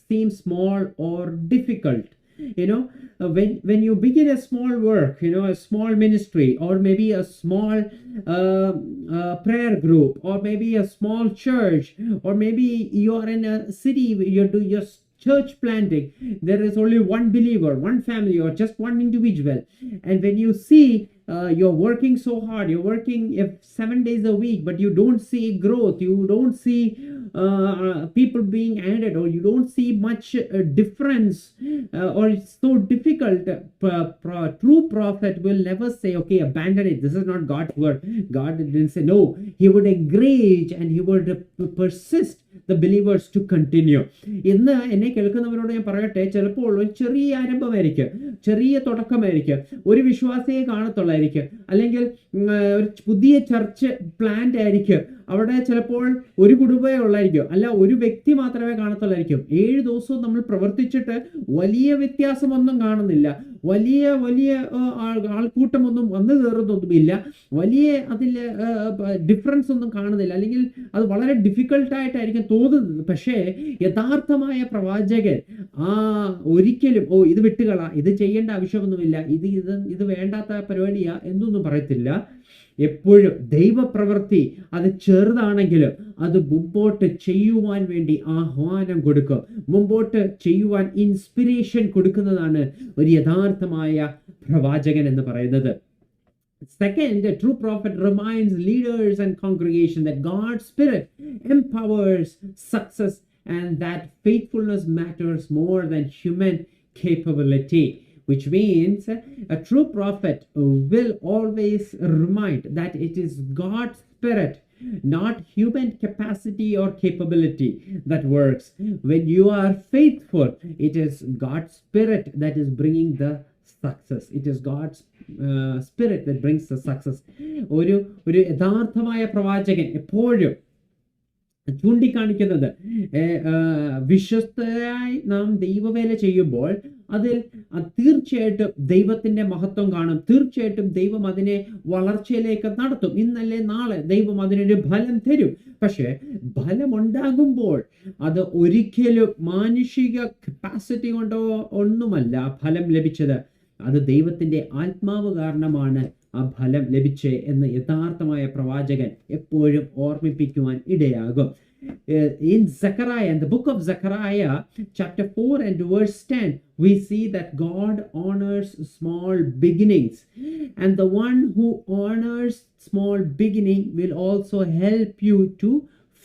seems small or difficult. When you begin a small work, a small ministry, or maybe a small prayer group, or maybe a small church, or maybe you are in a city, you're doing your church planting, there is only one believer, one family, or just one individual, and when you see you're working so hard, you're working 7 days a week, but you don't see growth, you don't see people being added, or you don't see much difference, or it's so difficult. True prophet will never say, okay, abandon it, this is not God's word. God didn't say no. He would encourage and he would persist the believers to continue. ഇന്ന് എന്നെ കേൾക്കുന്നവരോട് ഞാൻ പറയട്ടെ, ചിലപ്പോൾ ഒരു ചെറിയ ആരംഭമായിരിക്കും, ചെറിയ തുടക്കമായിരിക്കും, ഒരു വിശ്വാസിയെ കാണത്തുള്ളായിരിക്കും, അല്ലെങ്കിൽ ഒരു പുതിയ ചർച്ച് പ്ലാന്റ് ആയിരിക്കും. അവിടെ ചിലപ്പോൾ ഒരു കുടുംബമേ ഉള്ളായിരിക്കും, അല്ല ഒരു വ്യക്തി മാത്രമേ കാണത്തുള്ളായിരിക്കും. 7 ദിവസവും നമ്മൾ പ്രവർത്തിച്ചിട്ട് വലിയ വ്യത്യാസമൊന്നും കാണുന്നില്ല, വലിയ ആൾക്കൂട്ടമൊന്നും വന്നു കയറുന്നൊന്നുമില്ല, വലിയ അതിൽ ഡിഫറൻസ് ഒന്നും കാണുന്നില്ല, അല്ലെങ്കിൽ അത് വളരെ ഡിഫിക്കൽട്ടായിട്ടായിരിക്കും തോന്നുന്നത്. പക്ഷേ യഥാർത്ഥമായ പ്രവാചകൻ ഒരിക്കലും ഇത് വിട്ടുകളാ, ഇത് ചെയ്യേണ്ട ആവശ്യമൊന്നുമില്ല, ഇത് വേണ്ടാത്ത പരിപാടിയാ എന്നൊന്നും പറയത്തില്ല. എപ്പോഴും ദൈവപ്രവൃത്തി അത് ചെറുതാണെങ്കിലും അത് മുമ്പോട്ട് ചെയ്യുവാൻ വേണ്ടി ആഹ്വാനം കൊടുക്കും, മുമ്പോട്ട് ചെയ്യുവാൻ ഇൻസ്പിരേഷൻ കൊടുക്കുന്നതാണ് ഒരു യഥാർത്ഥമായ പ്രവാചകൻ എന്ന് പറയുന്നത്. Second, a true prophet reminds leaders and congregation that God's Spirit empowers success and that faithfulness matters more than human capability. Which means a true prophet will always remind that it is God's Spirit, not human capacity or capability, that works. When you are faithful, it is God's Spirit that is bringing the success. It is God's Spirit that brings the success. ഒരു യഥാർത്ഥമായ പ്രവാചകൻ എപ്പോഴും ചൂണ്ടിക്കാണിക്കുന്നത്, വിശ്വസ്തരായി നാം ദൈവവേല ചെയ്യുമ്പോൾ അതിൽ തീർച്ചയായിട്ടും ദൈവത്തിന്റെ മഹത്വം കാണും, തീർച്ചയായിട്ടും ദൈവം അതിനെ വളർച്ചയിലേക്ക് നടത്തും. ഇന്നല്ലേ നാളെ ദൈവം അതിനൊരു ഫലം തരും. പക്ഷെ ഫലമുണ്ടാകുമ്പോൾ അത് ഒരിക്കലും മാനുഷിക കപ്പാസിറ്റി കൊണ്ടോ ഒന്നുമല്ല ഫലം ലഭിച്ചത്, അത് ദൈവത്തിന്റെ ആത്മാവ് കാരണമാണ് ആ ഫലം ലഭിച്ചേ എന്ന് യഥാർത്ഥമായ പ്രവാചകൻ എപ്പോഴും ഓർമ്മിപ്പിക്കുവാൻ ഇടയാകും. In Zechariah, in the book of Zechariah, chapter 4 and verse 10, we see that God honors small beginnings, and the one who honors small beginning will also help you to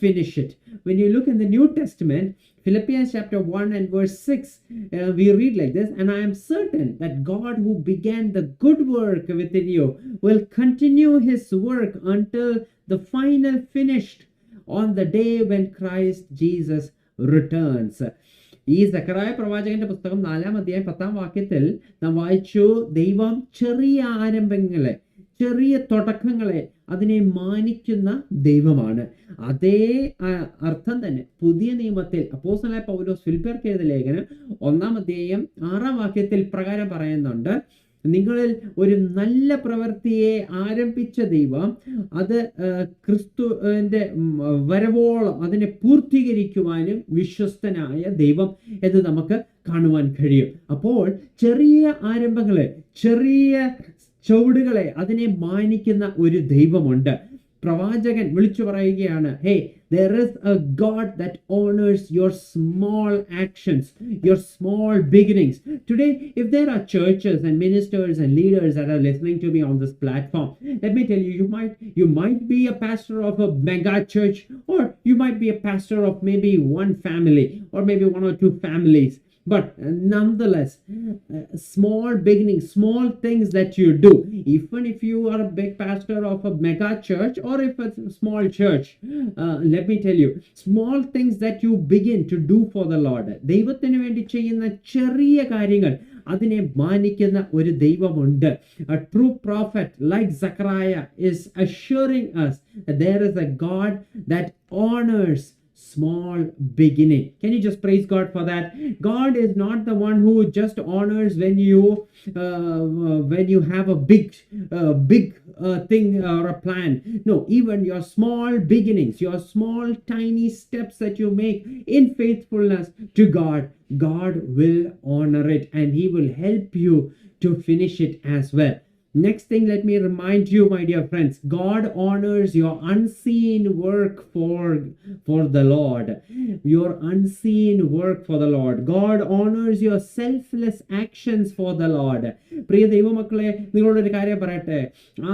finish it. When you look in the New Testament, Philippians chapter 1 and verse 6, we read like this, and I am certain that God who began the good work within you will continue his work until the final finished on the day when Christ Jesus returns. ഈ സക്കറായ പ്രവാചകന്റെ പുസ്തകം 4-ാം അധ്യായം 10-ാം വാക്യത്തിൽ നാം വായിച്ചു, ദൈവം ചെറിയ ആരംഭങ്ങളെ, ചെറിയ തുടക്കങ്ങളെ അതിനെ മാനിക്കുന്ന ദൈവമാണ്. അതേ അർത്ഥം തന്നെ പുതിയ നിയമത്തിൽ അപ്പോസ്തലനായ പൗലോസ് ഫിലിപ്പിയർക്ക് എഴുതിയ ലേഖനം 1-ാം അധ്യായം 6-ാം വാക്യത്തിൽ പ്രകാരം പറയുന്നുണ്ട്, നിങ്ങളിൽ ഒരു നല്ല പ്രവൃത്തിയെ ആരംഭിച്ച ദൈവം അത് ക്രിസ്തുവിന്റെ വരവോളം അതിനെ പൂർത്തീകരിക്കുവാനും വിശ്വസ്തനായ ദൈവം എന്ന് നമുക്ക് കാണുവാൻ കഴിയും. അപ്പോൾ ചെറിയ ആരംഭങ്ങളെ, ചെറിയ ചുവടുകളെ അതിനെ മാനിക്കുന്ന ഒരു ദൈവമുണ്ട്. പ്രവാചകൻ വിളിച്ചു പറയുകയാണ്, ഹേ, there is a God that honors your small actions, your small beginnings. Today, if there are churches and ministers and leaders that are listening to me on this platform, let me tell you, you might be a pastor of a mega church, or you might be a pastor of maybe one family or maybe one or two families. But nonetheless, small beginnings, small things that you do, even if you are a big pastor of a mega church or if it's a small church, let me tell you, small things that you begin to do for the Lord, ദൈവത്തിന് വേണ്ടി ചെയ്യുന്ന ചെറിയ കാര്യങ്ങൾ അതിനെ മാനിക്കുന്ന ഒരു ദൈവമുണ്ട്. A true prophet like Zechariah is assuring us that there is a God that honors small beginning. Can you just praise God for that? God is not the one who just honors when you have a big thing or a plan. No, even your small beginnings, your small tiny steps that you make in faithfulness to God, God will honor it and he will help you to finish it as well. Next thing, let me remind you, my dear friends, God honors your unseen work for the Lord. Your unseen work for the Lord. God honors your selfless actions for the Lord. പ്രിയ ദൈവമക്കളെ, നിങ്ങളോടൊരു കാര്യം പറയട്ടെ,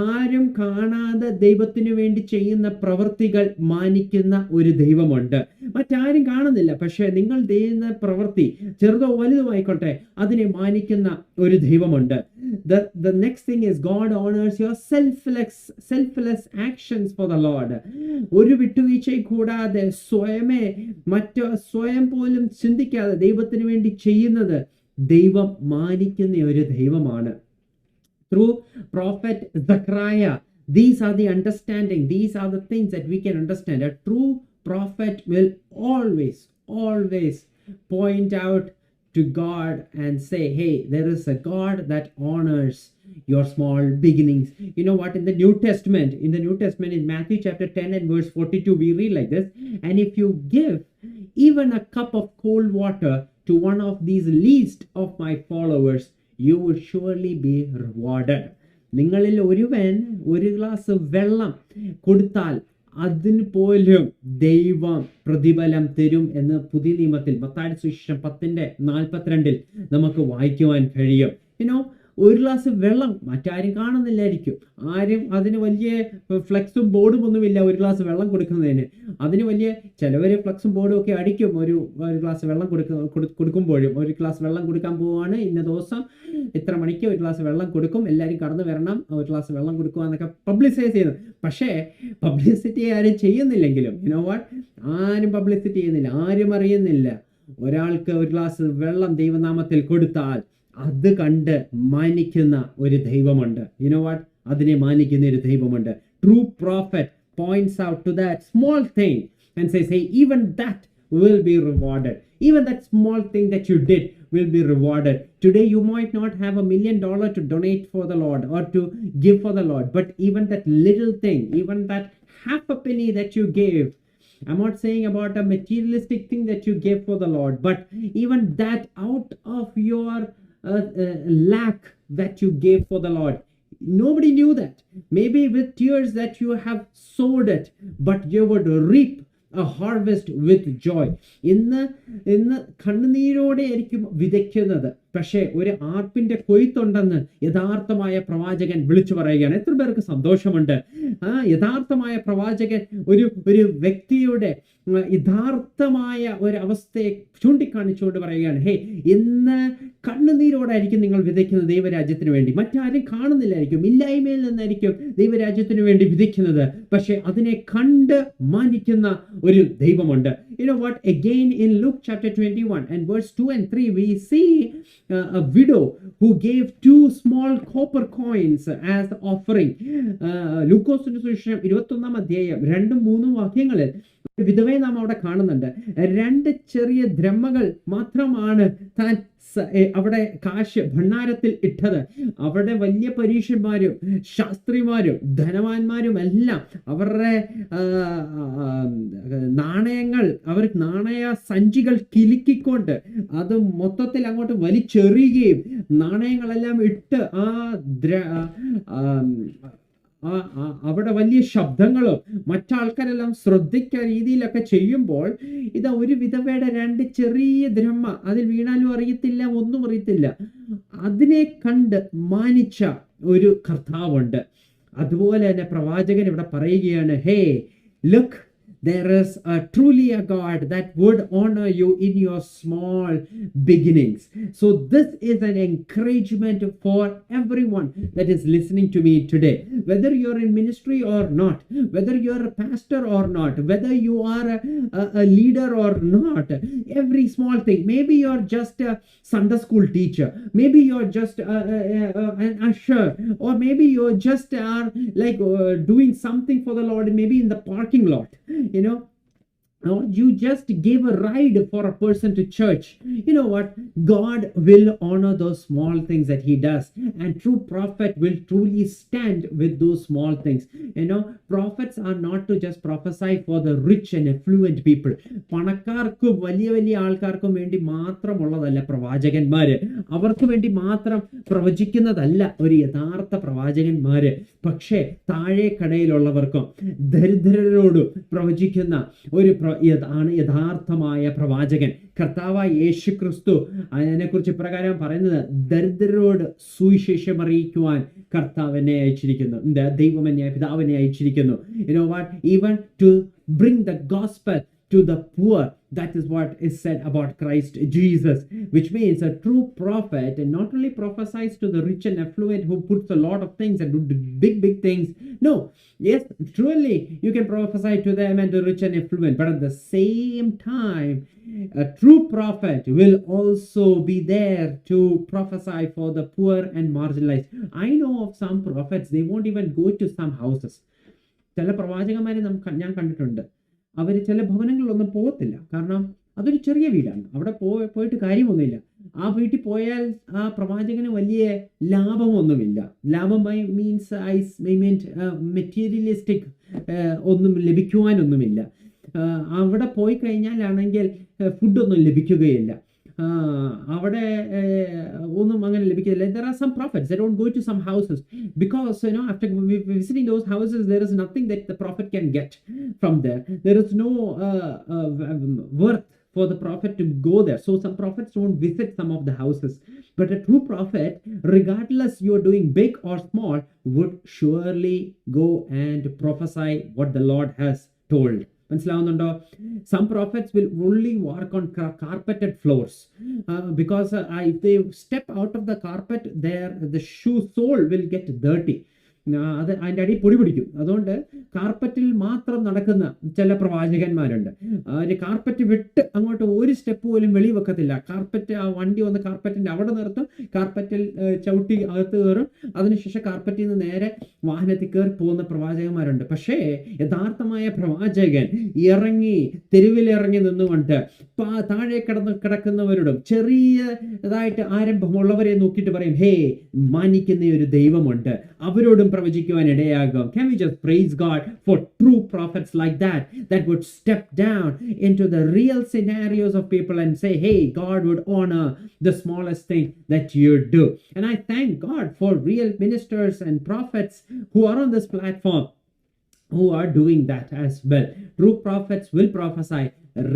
ആരും കാണാതെ ദൈവത്തിന് വേണ്ടി ചെയ്യുന്ന പ്രവൃത്തികൾ മാനിക്കുന്ന ഒരു ദൈവമുണ്ട്. മറ്റാരും കാണുന്നില്ല, പക്ഷെ നിങ്ങൾ ചെയ്യുന്ന പ്രവൃത്തി ചെറുതോ വലുതോ ആയിക്കോട്ടെ അതിനെ മാനിക്കുന്ന ഒരു ദൈവമുണ്ട്. The next thing is God honors your selfless actions for the Lord. ഒരു വിട്ടുവീഴ്ചയും കൂടാതെ സ്വയം പോലും ചിന്തിക്കാതെ ദൈവത്തിന് വേണ്ടി ചെയ്യുന്നത് ദൈവം മാനിക്കുന്ന ഒരു ദൈവമാണ്. Through prophet Zechariah, these are the understanding, these are the things that we can understand. A true prophet will always point out to God and say, hey, there is a God that honors your small beginnings. You know what? In the New Testament, in Matthew chapter 10 and verse 42, we read like this, and if you give even a cup of cold water to one of these least of my followers, you will surely be rewarded. നിങ്ങളിൽ ഒരുവൻ ഒരു glass വെള്ളം കൊടുത്താൽ അതിന് പോലും ദൈവം പ്രതിഫലം തരും എന്ന് പുതിയ നിയമത്തിൽ മത്തായിയുടെ സുവിശേഷം 10:42 നമുക്ക് വായിക്കുവാൻ കഴിയും. ഒരു ഗ്ലാസ് വെള്ളം മറ്റാരും കാണുന്നില്ലായിരിക്കും. ആരും അതിന് വലിയ ഫ്ലെക്സും ബോർഡും ഒന്നുമില്ല ഒരു ഗ്ലാസ് വെള്ളം കൊടുക്കുന്നതിന്. അതിന് വലിയ ചിലവർ ഫ്ലെക്സും ബോർഡും ഒക്കെ അടിക്കും. ഒരു ഗ്ലാസ് വെള്ളം കൊടുക്കുമ്പോഴും, ഒരു ഗ്ലാസ് വെള്ളം കൊടുക്കാൻ പോവുകയാണ്, ഇന്ന ദിവസം ഇത്ര മണിക്ക് ഒരു ഗ്ലാസ് വെള്ളം കൊടുക്കും, എല്ലാവരും കടന്നു വരണം, ഒരു ഗ്ലാസ് വെള്ളം കൊടുക്കുക എന്നൊക്കെ പബ്ലിസൈസ് ചെയ്യുന്നത്. പക്ഷേ പബ്ലിസിറ്റി ആരും ചെയ്യുന്നില്ലെങ്കിലും, ആരും പബ്ലിസിറ്റി ചെയ്യുന്നില്ല, ആരും അറിയുന്നില്ല. ഒരാൾക്ക് ഒരു ഗ്ലാസ് വെള്ളം ദൈവനാമത്തിൽ കൊടുത്താൽ അത് കണ്ട് മാനിക്കുന്ന ഒരു ദൈവമുണ്ട്. അതിനെ മാനിക്കുന്ന ഒരു ദൈവമുണ്ട്. True prophet points out to that small thing and says, hey, even that will be rewarded. Even that small thing that you did will be rewarded. Today you might not have $1 million to donate for the Lord or to give for the Lord, but even that little thing, even that half a penny that you gave, I'm not saying about a materialistic thing that you gave for the Lord, but even that out of your lack that you gave for the Lord. Nobody knew that. Maybe with tears that you have sowed it, but you would reap a harvest with joy. ഇന്ന് കണ്ണുനീരോടെ ആയിരിക്കും വിതയ്ക്കുന്നത്, പക്ഷേ ഒരു ആർപ്പിന്റെ കൊയ്ത്തുണ്ടെന്ന് യഥാർത്ഥമായ പ്രവാചകൻ വിളിച്ചു പറയുകയാണ്. എത്ര പേർക്ക് സന്തോഷമുണ്ട്? യഥാർത്ഥമായ പ്രവാചകൻ ഒരു വ്യക്തിയുടെ യഥാർത്ഥമായ ഒരു അവസ്ഥയെ ചൂണ്ടിക്കാണിച്ചുകൊണ്ട് പറയുകയാണ്, ഹേ, ഇന്ന് കണ്ണുനീരോടായിരിക്കും നിങ്ങൾ വിതയ്ക്കുന്നത് ദൈവരാജ്യത്തിന് വേണ്ടി. മറ്റാരും കാണുന്നില്ലായിരിക്കും, ഇല്ലായ്മയിൽ നിന്നായിരിക്കും ദൈവരാജ്യത്തിന് വേണ്ടി വിതയ്ക്കുന്നത്, പക്ഷെ അതിനെ കണ്ട് മാനിക്കുന്ന ഒരു ദൈവമുണ്ട്. you know what, again in Luke chapter 21 and verse 2 and 3, we see a widow who gave 2 small copper coins as offering. ലൂക്കോസിന്റെ സുവിശേഷം 21 അധ്യായം 2-3 വാക്യങ്ങളിൽ വിധവയെ നാം അവിടെ കാണുന്നുണ്ട്. 2 ചെറിയ ദ്രഹ്മകൾ മാത്രമാണ് താൻ അവിടെ കാശ് ഭണ്ഡാരത്തിൽ ഇട്ടത്. അവിടെ വലിയ പരീക്ഷന്മാരും ശാസ്ത്രിമാരും ധനവാന്മാരും എല്ലാം അവരുടെ നാണയങ്ങൾ, അവർ നാണയ സഞ്ചികൾ കിലുക്കിക്കൊണ്ട് അത് മൊത്തത്തിൽ അങ്ങോട്ട് വലിച്ചെറിയുകയും നാണയങ്ങളെല്ലാം ഇട്ട് അവിടെ വലിയ ശബ്ദങ്ങളും മറ്റാൾക്കാരെല്ലാം ശ്രദ്ധിക്കുന്ന രീതിയിലൊക്കെ ചെയ്യുമ്പോൾ ഇതാ ഒരു വിധവയുടെ 2 ചെറിയ ദ്രഹ്മ അതിൽ വീണാലും അറിയത്തില്ല, ഒന്നും അറിയത്തില്ല. അതിനെ കണ്ട് മാനിച്ച ഒരു കർത്താവുണ്ട്. അതുപോലെ തന്നെ പ്രവാചകൻ ഇവിടെ പറയുകയാണ്, ഹേ look, there is truly a God that would honor you in your small beginnings. So this is an encouragement for everyone that is listening to me today. Whether you're in ministry or not, whether you're a pastor or not, whether you are a leader or not, every small thing, maybe you're just a Sunday school teacher, maybe you're just an usher, or maybe you just are like doing something for the Lord, maybe in the parking lot, you know, or you just gave a ride for a person to church. You know what, God will honor those small things that he does, and true prophet will truly stand with those small things. You know, prophets are not to just prophesy for the rich and affluent people. പണക്കാർക്കും വലിയ വലിയ ആൾക്കാർക്കും വേണ്ടി മാത്രമുള്ളതല്ല പ്രവാചകന്മാര്, അവർക്ക് വേണ്ടി മാത്രം പ്രവചിക്കുന്നതല്ല ഒരു യഥാർത്ഥ പ്രവാചകന്മാര്. പക്ഷേ താഴെ കടയിലുള്ളവർക്കും ദരിദ്രരോടും പ്രവചിക്കുന്ന ഒരു ആണ് യഥാർത്ഥമായ പ്രവാചകൻ. കർത്താവായ യേശു ക്രിസ്തു അതിനെക്കുറിച്ച് ഇപ്രകാരം പറയുന്നത്, ദരിദ്രരോട് സുവിശേഷം അറിയിക്കുവാൻ കർത്താവിനെ അയച്ചിരിക്കുന്നു, ദൈവം എന്നെ പിതാവിനെ അയച്ചിരിക്കുന്നു. You know what, even to bring the gospel to the poor. That is what is said about Christ Jesus, which means a true prophet and not only prophesies to the rich and affluent who puts a lot of things and do big things. No, yes, truly you can prophesy to them and the rich and affluent, but at the same time a true prophet will also be there to prophesy for the poor and marginalized. I know of some prophets, they won't even go to some houses. ചില പ്രവാചകന്മാരെ ഞാൻ കണ്ടിട്ടുണ്ട്, അവർ ചില ഭവനങ്ങളിലൊന്നും പോകത്തില്ല. കാരണം അതൊരു ചെറിയ വീടാണ്, അവിടെ പോയിട്ട് കാര്യമൊന്നുമില്ല. ആ വീട്ടിൽ പോയാൽ ആ പ്രവാചകന് വലിയ ലാഭമൊന്നുമില്ല. ലാഭം മീൻസ് മെറ്റീരിയലിസ്റ്റിക് ഒന്നും ലഭിക്കുവാനൊന്നുമില്ല. അവിടെ പോയി കഴിഞ്ഞാലാണെങ്കിൽ ഫുഡൊന്നും ലഭിക്കുകയില്ല, അവിടെ ഒന്നും അങ്ങനെ ലഭിക്കില്ല. There are some prophets that don't go to some houses because, you know, after visiting those houses there is nothing that the prophet can get from there. There is no worth for the prophet to go there. So some prophets don't visit some of the houses. But a true prophet, regardless you're doing big or small, would surely go and prophesy what the Lord has told. മനസ്സിലാവുന്നുണ്ടോ? Some prophets will only walk on carpeted floors because if they step out of the carpet, the shoe sole will get dirty. അത് അതിൻ്റെ അടി പൊടി പിടിക്കും. അതുകൊണ്ട് കാർപ്പറ്റിൽ മാത്രം നടക്കുന്ന ചില പ്രവാചകന്മാരുണ്ട്. കാർപ്പറ്റ് വിട്ട് അങ്ങോട്ട് ഒരു സ്റ്റെപ്പ് പോലും വെളി വെക്കത്തില്ല. കാർപ്പറ്റ്, ആ വണ്ടി വന്ന് കാർപ്പറ്റിൻ്റെ അവിടെ നിർത്തും, കാർപ്പറ്റിൽ ചവിട്ടി അകത്ത് കയറും, അതിനുശേഷം കാർപ്പറ്റിൽ നിന്ന് നേരെ വാഹനത്തിൽ കയറി പോകുന്ന പ്രവാചകന്മാരുണ്ട്. പക്ഷേ യഥാർത്ഥമായ പ്രവാചകൻ തെരുവിലിറങ്ങി നിന്നുകൊണ്ട് താഴെ കിടക്കുന്നവരോടും ചെറിയതായിട്ട് ആരംഭമുള്ളവരെ നോക്കിയിട്ട് പറയും, ഹേ, മാനിക്കുന്ന ഒരു ദൈവമുണ്ട്, അവരോടും പ്രവചിക്കുവാൻ ഇടയാകും. Can we just praise God for true prophets like that would step down into the real scenarios of people and say, hey, God would honor the smallest thing that you do. And I thank God for real ministers and prophets who are on this platform who are doing that as well. True prophets will prophesy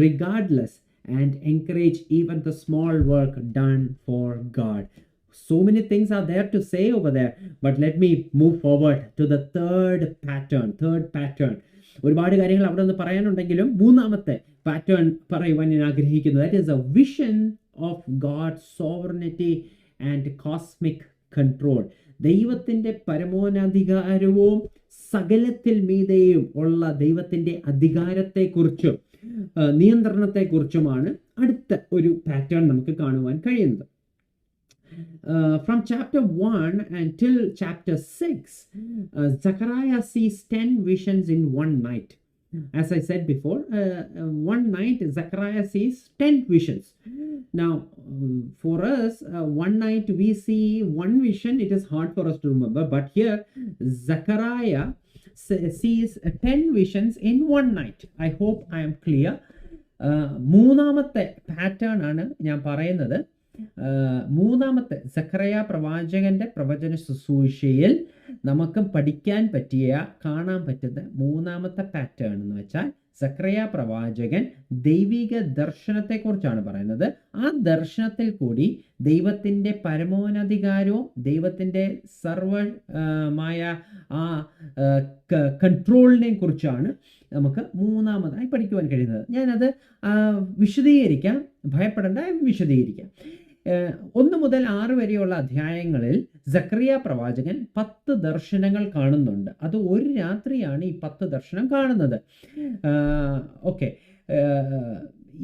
regardless and encourage even the small work done for God. So many things are there to say over there, but let me move forward to the third pattern. ഒരുപാട് കാര്യങ്ങൾ അവിടെ നിന്ന് പറയാനുണ്ടെങ്കിലും മൂന്നാമത്തെ pattern പറയുവാൻ ഞാൻ ആഗ്രഹിക്കുന്നു. That is a vision of God's sovereignty and cosmic control. ദൈവത്തിൻ്റെ പരമോന്നധികാരവും സകലത്തിൽ മീതെയും ഉള്ള ദൈവത്തിൻ്റെ അധികാരത്തെക്കുറിച്ചും നിയന്ത്രണത്തെക്കുറിച്ചുമാണ് അടുത്ത ഒരു പാറ്റേൺ നമുക്ക് കാണുവാൻ കഴിയുന്നത്. From chapter 1 until chapter 6, Zechariah sees 10 visions in one night. As I said before, one night Zechariah sees 10 visions. Now, for us, one night we see one vision, it is hard for us to remember. But here, Zechariah sees 10 visions in one night. I hope I am clear. മൂന്നാമത്തെ pattern ആണ് ഞാൻ പറയുന്നത്. മൂന്നാമത്തെ സഖറിയ പ്രവാചകന്റെ പ്രവചന ശുശ്രൂഷയിൽ നമുക്ക് പഠിക്കാൻ പറ്റിയ, കാണാൻ പറ്റുന്ന മൂന്നാമത്തെ പാറ്റേൺ എന്ന് വെച്ചാൽ സഖറിയ പ്രവാചകൻ ദൈവിക ദർശനത്തെക്കുറിച്ചാണ് പറയുന്നത്. ആ ദർശനത്തിൽ കൂടി ദൈവത്തിൻ്റെ പരമോന്നധികാരവും ദൈവത്തിൻ്റെ സർവമായ ആ കൺട്രോളിനെ കുറിച്ചാണ് നമുക്ക് മൂന്നാമതായി പഠിക്കുവാൻ കഴിയുന്നത്. ഞാനത് വിശദീകരിക്കാം, ഭയപ്പെടേണ്ട, വിശദീകരിക്കാം. 1 മുതൽ 6 വരെയുള്ള അധ്യായങ്ങളിൽ സഖറിയ പ്രവാചകൻ 10 ദർശനങ്ങൾ കാണുന്നുണ്ട്. അത് ഒരു രാത്രിയാണ് ഈ 10 ദർശനം കാണുന്നത്. ഓക്കെ,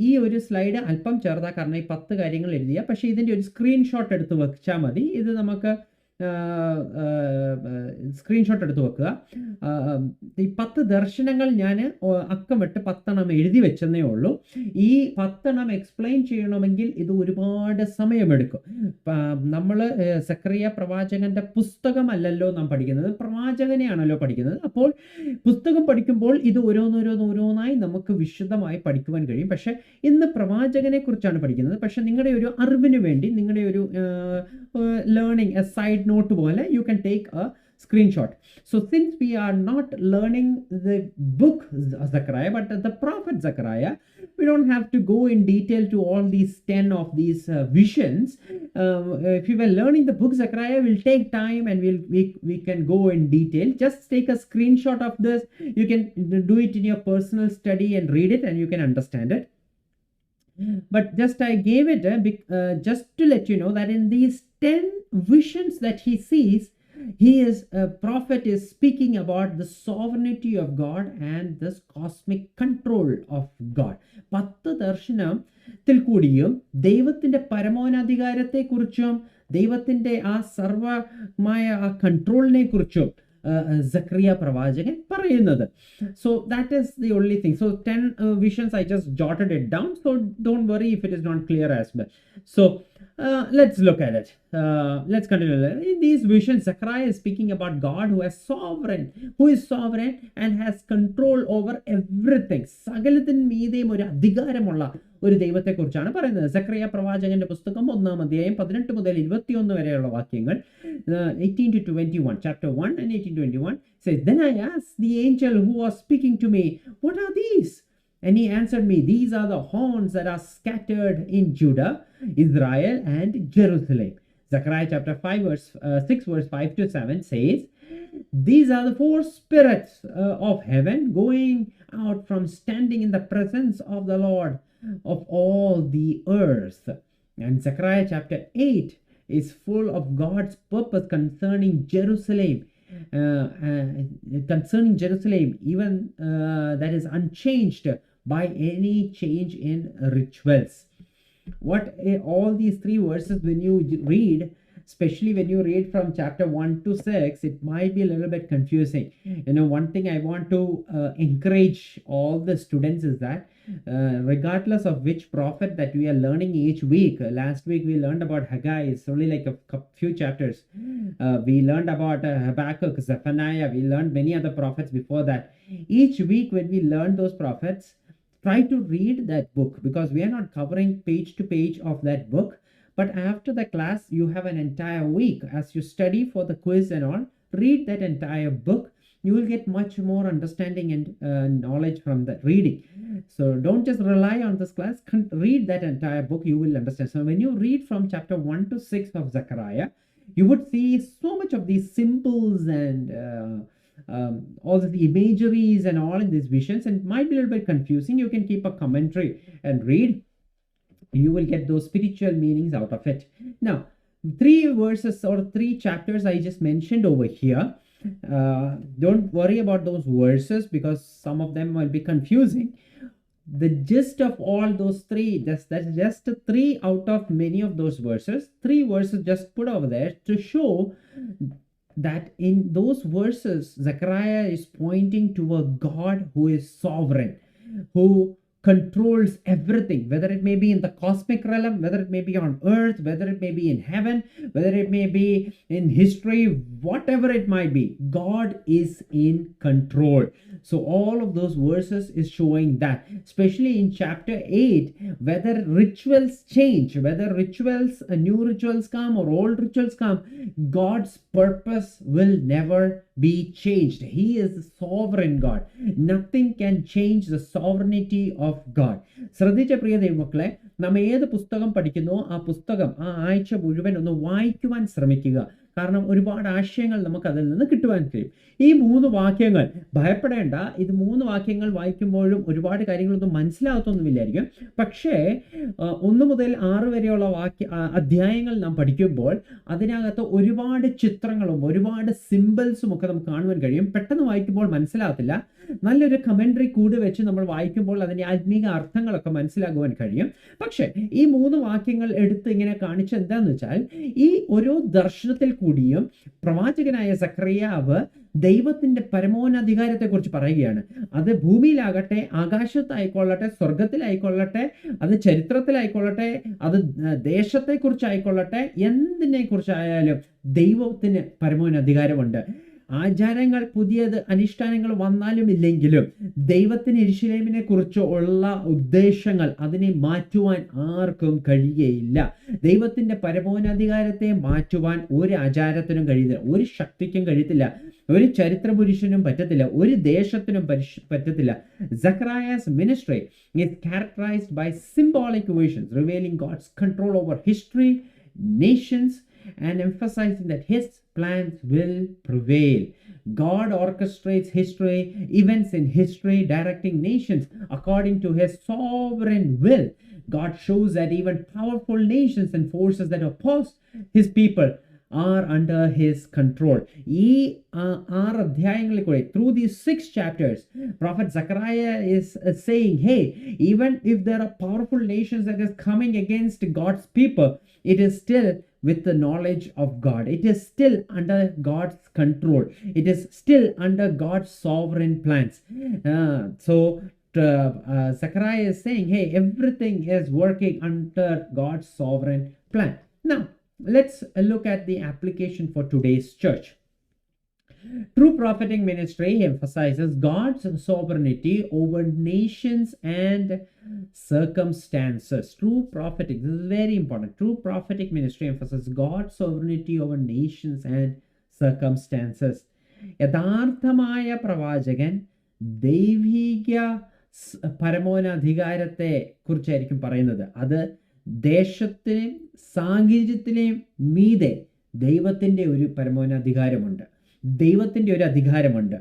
ഈ ഒരു സ്ലൈഡ് അല്പം ചെറുതാ, കാരണം ഈ 10 കാര്യങ്ങൾ എഴുതിയ, പക്ഷേ ഇതിൻ്റെ ഒരു സ്ക്രീൻഷോട്ട് എടുത്ത് വെച്ചാൽ മതി. ഇത് നമുക്ക് സ്ക്രീൻഷോട്ട് എടുത്ത് വെക്കുക. ഈ 10 ദർശനങ്ങൾ ഞാൻ അക്കമിട്ട് 10 എഴുതി വെച്ചെന്നേ ഉള്ളൂ. ഈ 10 എക്സ്പ്ലെയിൻ ചെയ്യണമെങ്കിൽ ഇത് ഒരുപാട് സമയമെടുക്കും. നമ്മൾ സഖറിയ പ്രവാചകന്റെ പുസ്തകമല്ലല്ലോ നാം പഠിക്കുന്നത്, പ്രവാചകനെയാണല്ലോ പഠിക്കുന്നത്. അപ്പോൾ പുസ്തകം പഠിക്കുമ്പോൾ ഇത് ഓരോന്നോരോന്നായി നമുക്ക് വിശദമായി പഠിക്കുവാൻ കഴിയും. പക്ഷെ ഇന്ന് പ്രവാചകനെ കുറിച്ചാണ് പഠിക്കുന്നത്. പക്ഷെ നിങ്ങളുടെ ഒരു അറിവിന് വേണ്ടി, നിങ്ങളുടെ ഒരു learning a side note pole, you can take a screenshot. So since we are not learning the book Zechariah but the prophet Zechariah, we don't have to go in detail to all these 10 of these visions. If you were learning the book Zechariah, will take time and we can go in detail. Just take a screenshot of this. You can do it in your personal study and read it, and you can understand it. But just I gave it just to let you know that in these 10 visions that he sees, prophet is speaking about the sovereignty of God and this cosmic control of God. 10 ദർശനത്തിൽ കൂടിയും ദൈവത്തിൻ്റെ പരമോന്നധികാരത്തെക്കുറിച്ചും ദൈവത്തിൻ്റെ ആ സർവമായ ആ കൺട്രോളിനെ കുറിച്ചും Zechariah പ്രവാചകൻ പറയുന്നത്. So that is the only thing. So 10 visions, I just jotted it down, so don't worry if it is not clear as well. So let's look at it. Let's continue. In these visions, Zechariah is speaking about God who is sovereign and has control over everything. സകലത്തിന് മീതെയും ഒരു അധികാരമുള്ള ഒരു ദൈവത്തെക്കുറിച്ചാണ് പറയുന്നത്. സഖറിയ പ്രവാചകന്റെ പുസ്തകം 1-ാം അധ്യായം 18 മുതൽ 21 വരെയുള്ള വാക്യങ്ങൾ, 18 to 21, chapter 1 and 18-21 says, "Then I asked the angel who was speaking to me, what are these? And he answered me, these are the horns that are scattered in Judah, Israel and Jerusalem." Zechariah chapter 6 verse 5 to 7 says, "These are the 4 spirits of heaven going out from standing in the presence of the Lord of all the earth." And Zechariah chapter 8 is full of God's purpose concerning Jerusalem. Even that is unchanged by any change in rituals. What all these 3 verses, when you read, especially when you read from chapter 1 to 6, it might be a little bit confusing. One thing I want to encourage all the students is that regardless of which prophet that we are learning each week, last week we learned about Haggai, it's only like a few chapters. We learned about Habakkuk, Zephaniah, we learned many other prophets before that. Each week when we learn those prophets, try to read that book, because we are not covering page to page of that book. But after the class, you have an entire week. As you study for the quiz and all, read that entire book. You will get much more understanding and knowledge from that reading. So don't just rely on this class. Read that entire book. You will understand. So when you read from chapter 1 to 6 of Zechariah, you would see so much of these symbols and all the imageries and all in these visions, and it might be a little bit confusing. You can keep a commentary and read. You will get those spiritual meanings out of it. Now, 3 verses or 3 chapters I just mentioned over here. Don't worry about those verses because some of them will be confusing. the gist of all those three, that's just three out of many of those verses. 3 verses just put over there to show that in those verses, Zechariah is pointing to a God who is sovereign, who controls everything, whether it may be in the cosmic realm, whether it may be on earth, whether it may be in heaven, whether it may be in history, whatever it might be, God is in control. So all of those verses is showing that, especially in chapter 8, whether rituals change, whether new rituals come or old rituals come, God's purpose will never be changed. He is the sovereign God. Nothing can change the sovereignty of God. ശ്രദ്ധിച്ച പ്രിയ ദൈവമക്കളെ, നാം ഏത് പുസ്തകം പഠിക്കുന്നോ ആ പുസ്തകം ആ ആഴ്ച മുഴുവൻ ഒന്ന് വായിക്കുവാൻ ശ്രമിക്കുക. കാരണം ഒരുപാട് ആശയങ്ങൾ നമുക്ക് അതിൽ നിന്ന് കിട്ടുവാൻ കഴിയും. ഈ 3 വാക്യങ്ങൾ ഭയപ്പെടേണ്ട, ഇത് 3 വാക്യങ്ങൾ വായിക്കുമ്പോഴും ഒരുപാട് കാര്യങ്ങളൊന്നും മനസ്സിലാകത്തൊന്നുമില്ലായിരിക്കും. പക്ഷേ 1 മുതൽ 6 വരെയുള്ള അധ്യായങ്ങൾ നാം പഠിക്കുമ്പോൾ അതിനകത്ത് ഒരുപാട് ചിത്രങ്ങളും ഒരുപാട് സിമ്പിൾസും ഒക്കെ നമുക്ക് കാണുവാൻ കഴിയും. പെട്ടെന്ന് വായിക്കുമ്പോൾ മനസ്സിലാകത്തില്ല. നല്ലൊരു കമന്ററി കൂടി വെച്ച് നമ്മൾ വായിക്കുമ്പോൾ അതിൻ്റെ ആത്മീക അർത്ഥങ്ങളൊക്കെ മനസ്സിലാക്കുവാൻ കഴിയും. പക്ഷേ ഈ 3 വാക്യങ്ങൾ എടുത്ത് ഇങ്ങനെ കാണിച്ച എന്താന്ന് വെച്ചാൽ, ഈ ഓരോ ദർശനത്തിൽ കൂടിയും പ്രവാചകനായ സഖറിയാവ് ദൈവത്തിന്റെ പരമോന്നധികാരത്തെക്കുറിച്ച് പറയുകയാണ്. അത് ഭൂമിയിലാകട്ടെ, ആകാശത്തായിക്കൊള്ളട്ടെ, സ്വർഗത്തിലായിക്കൊള്ളട്ടെ, അത് ചരിത്രത്തിലായിക്കൊള്ളട്ടെ, അത് ദേശത്തെക്കുറിച്ചായിക്കൊള്ളട്ടെ, എന്തിനെ കുറിച്ചായാലും ദൈവത്തിന് പരമോന്നധികാരമുണ്ട്. ആചാരങ്ങൾ, പുതിയത് അനുഷ്ഠാനങ്ങൾ വന്നാലും ഇല്ലെങ്കിലും ദൈവത്തിന് യെരൂശലേമിനെ കുറിച്ച് ഉള്ള ഉദ്ദേശങ്ങൾ അതിനെ മാറ്റുവാൻ ആർക്കും കഴിയുകയില്ല. ദൈവത്തിന്റെ പരമോന്നധികാരത്തെ മാറ്റുവാൻ ഒരു ആചാരത്തിനും കഴിയത്തില്ല, ഒരു ശക്തിക്കും കഴിയത്തില്ല, ഒരു ചരിത്ര പുരുഷനും പറ്റത്തില്ല, ഒരു ദേശത്തിനും പറ്റത്തില്ല. Zechariah's ministry is characterized by symbolic visions revealing God's control over history, nations, and emphasizing that his plans will prevail. God orchestrates history, events in history, directing nations according to his sovereign will. God shows that even powerful nations and forces that oppose his people are under his control. ഈ 6 അധ്യായങ്ങളിൽ കൂടെ, through these 6 chapters, Prophet Zechariah is saying, hey, even if there are powerful nations that is coming against God's people, it is still with the knowledge of God. It is still under God's control. It is still under God's sovereign plans. Zechariah is saying, hey, everything is working under God's sovereign plan. Now, let's look at the application for today's church. True prophetic ministry emphasizes God's sovereignty over nations and circumstances. True prophetic, this is very important. True prophetic ministry emphasizes God's sovereignty over nations and circumstances. യഥാർത്ഥമായ പ്രവാചകൻ ദൈവിക പരമോന്നധികാരത്തെ കുറിച്ചായിരിക്കും പറയുന്നത്. അത് ദേശത്തിനെയും സാഹചര്യത്തിനെയും മീതെ ദൈവത്തിൻ്റെ ഒരു പരമോന്നധികാരമുണ്ട്, ദൈവത്തിൻ്റെ ഒരു അധികാരമുണ്ട്.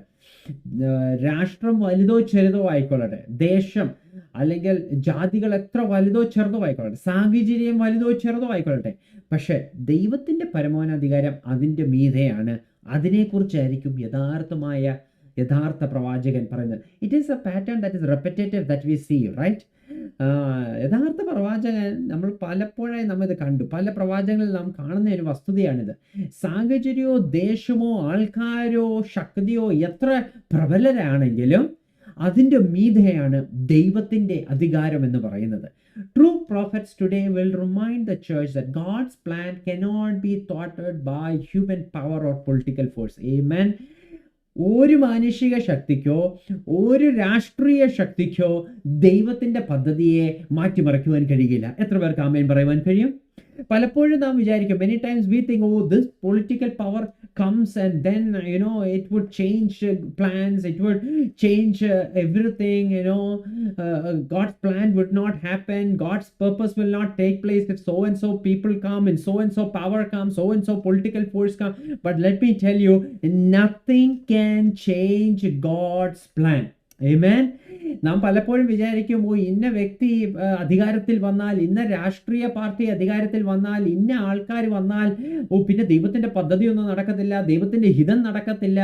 രാഷ്ട്രം വലുതോ ചെറുതോ ആയിക്കൊള്ളട്ടെ, ദേശം അല്ലെങ്കിൽ ജാതികൾ എത്ര വലുതോ ചെറുതോ ആയിക്കൊള്ളട്ടെ, സാഹചര്യം വലുതോ ചെറുതോ ആയിക്കൊള്ളട്ടെ, പക്ഷെ ദൈവത്തിൻ്റെ പരമോന്നധികാരം അതിൻ്റെ മീതെയാണ്. അതിനെക്കുറിച്ചായിരിക്കും യഥാർത്ഥ പ്രവാചകൻ പറയുന്നത്. It is a pattern that is repetitive that we see, right? യഥാർത്ഥ പ്രവാചകൻ നമ്മൾ പലപ്പോഴായി നമ്മിത് കണ്ടു, പല പ്രവാചകങ്ങളിൽ നാം കാണുന്ന ഒരു വസ്തുതയാണിത്. സാഹചര്യമോ ദേശമോ ആൾക്കാരോ ശക്തിയോ എത്ര പ്രബലരാണെങ്കിലും അതിൻ്റെ മീതെയാണ് ദൈവത്തിൻ്റെ അധികാരം എന്ന് പറയുന്നത്. True prophets today will remind the church that God's plan cannot be thwarted by human power or political force. Amen. ഒരു മാനുഷിക ശക്തിക്കോ ഒരു രാഷ്ട്രീയ ശക്തിക്കോ ദൈവത്തിൻ്റെ പദ്ധതിയെ മാറ്റിമറിക്കുവാൻ കഴിയില്ല. എത്ര പേർക്ക് ആമേൻ പറയുവാൻ കഴിയും? പലപ്പോഴും നാം വിചാരിക്കും, many times we think, oh, this political power comes and then it would change plans, it would change everything, God's plan would not happen, God's purpose will not take place if so and so people come and so power comes, so and so political force come. But let me tell you, nothing can change God's plan. Amen. നാം പലപ്പോഴും വിചാരിക്കും, ഇന്ന വ്യക്തി അധികാരത്തിൽ വന്നാൽ, ഇന്ന രാഷ്ട്രീയ party അധികാരത്തിൽ വന്നാൽ, ഇന്ന ആൾക്കാർ വന്നാൽ പിന്നെ ദൈവത്തിൻ്റെ പദ്ധതിയൊന്നും നടക്കത്തില്ല, ദൈവത്തിൻ്റെ ഹിതം നടക്കത്തില്ല,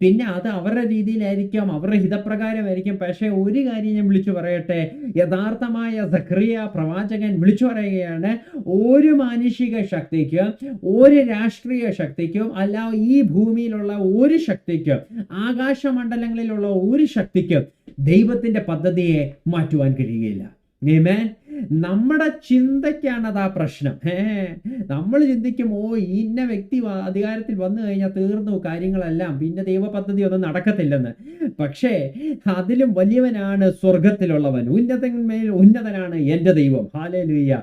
പിന്നെ അത് അവരുടെ രീതിയിലായിരിക്കാം, അവരുടെ ഹിതപ്രകാരമായിരിക്കും. പക്ഷേ ഒരു കാര്യം ഞാൻ വിളിച്ചു പറയട്ടെ, യഥാർത്ഥമായ സഖറിയ പ്രവാചകൻ വിളിച്ചു പറയുകയാണ്, ഒരു മാനുഷിക ശക്തിക്ക്, ഒരു രാഷ്ട്രീയ ശക്തിക്കും, അല്ല ഈ ഭൂമിയിലുള്ള ഒരു ശക്തിക്കും, ആകാശമണ്ഡലങ്ങളിലുള്ള ഒരു ശക്തിക്കും ദൈവത്തിന്റെ പദ്ധതിയെ മാറ്റുവാൻ കഴിയുകയില്ല. ആമേൻ. നമ്മുടെ ചിന്തയ്ക്കാണത് ആ പ്രശ്നം. നമ്മൾ ചിന്തിക്കും, ഓ ഇന്ന വ്യക്തി അധികാരത്തിൽ വന്നു കഴിഞ്ഞാൽ തീർന്നു കാര്യങ്ങളെല്ലാം, പിന്നെ ദൈവ പദ്ധതി ഒന്നും നടക്കത്തില്ലെന്ന്. പക്ഷേ അതിലും വലിയവനാണ് സ്വർഗത്തിലുള്ളവൻ, ഉന്നതന്മേൽ ഉന്നതനാണ് എൻ്റെ ദൈവം. ഹല്ലേലൂയ.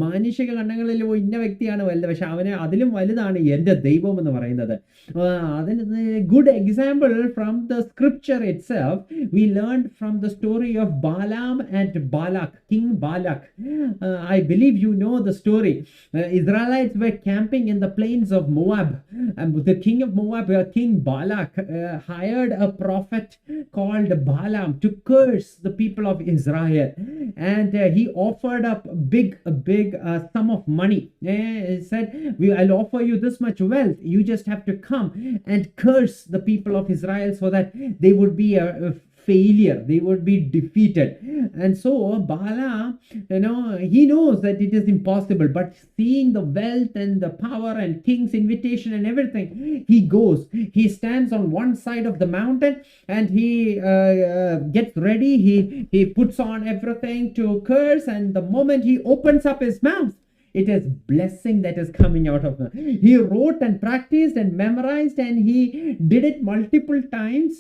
മാനുഷിക കണ്ണുകളിൽ ഇന്ന വ്യക്തിയാണ് വലുത്, പക്ഷെ അവന് അതിലും വലുതാണ് എൻ്റെ ദൈവം എന്ന് പറയുന്നത്. അതിന് good example from the scripture itself we learned from the story of Balaam and Balak, King Balak. I believe you know the story. Israelites were camping in the plains of Moab, and the king of Moab, King Balak, hired a prophet called Balaam to curse the people of Israel, and he offered up a big sum of money. He said, I'll offer you this much wealth, you just have to come and curse the people of Israel so that they would be a failure, they would be defeated. And so Balaam, he knows that it is impossible, but seeing the wealth and the power and king's invitation and everything, he goes, he stands on one side of the mountain, and he gets ready, he puts on everything to curse, and the moment he opens up his mouth, it is blessing that is coming out of him. He wrote and practiced and memorized, and he did it multiple times.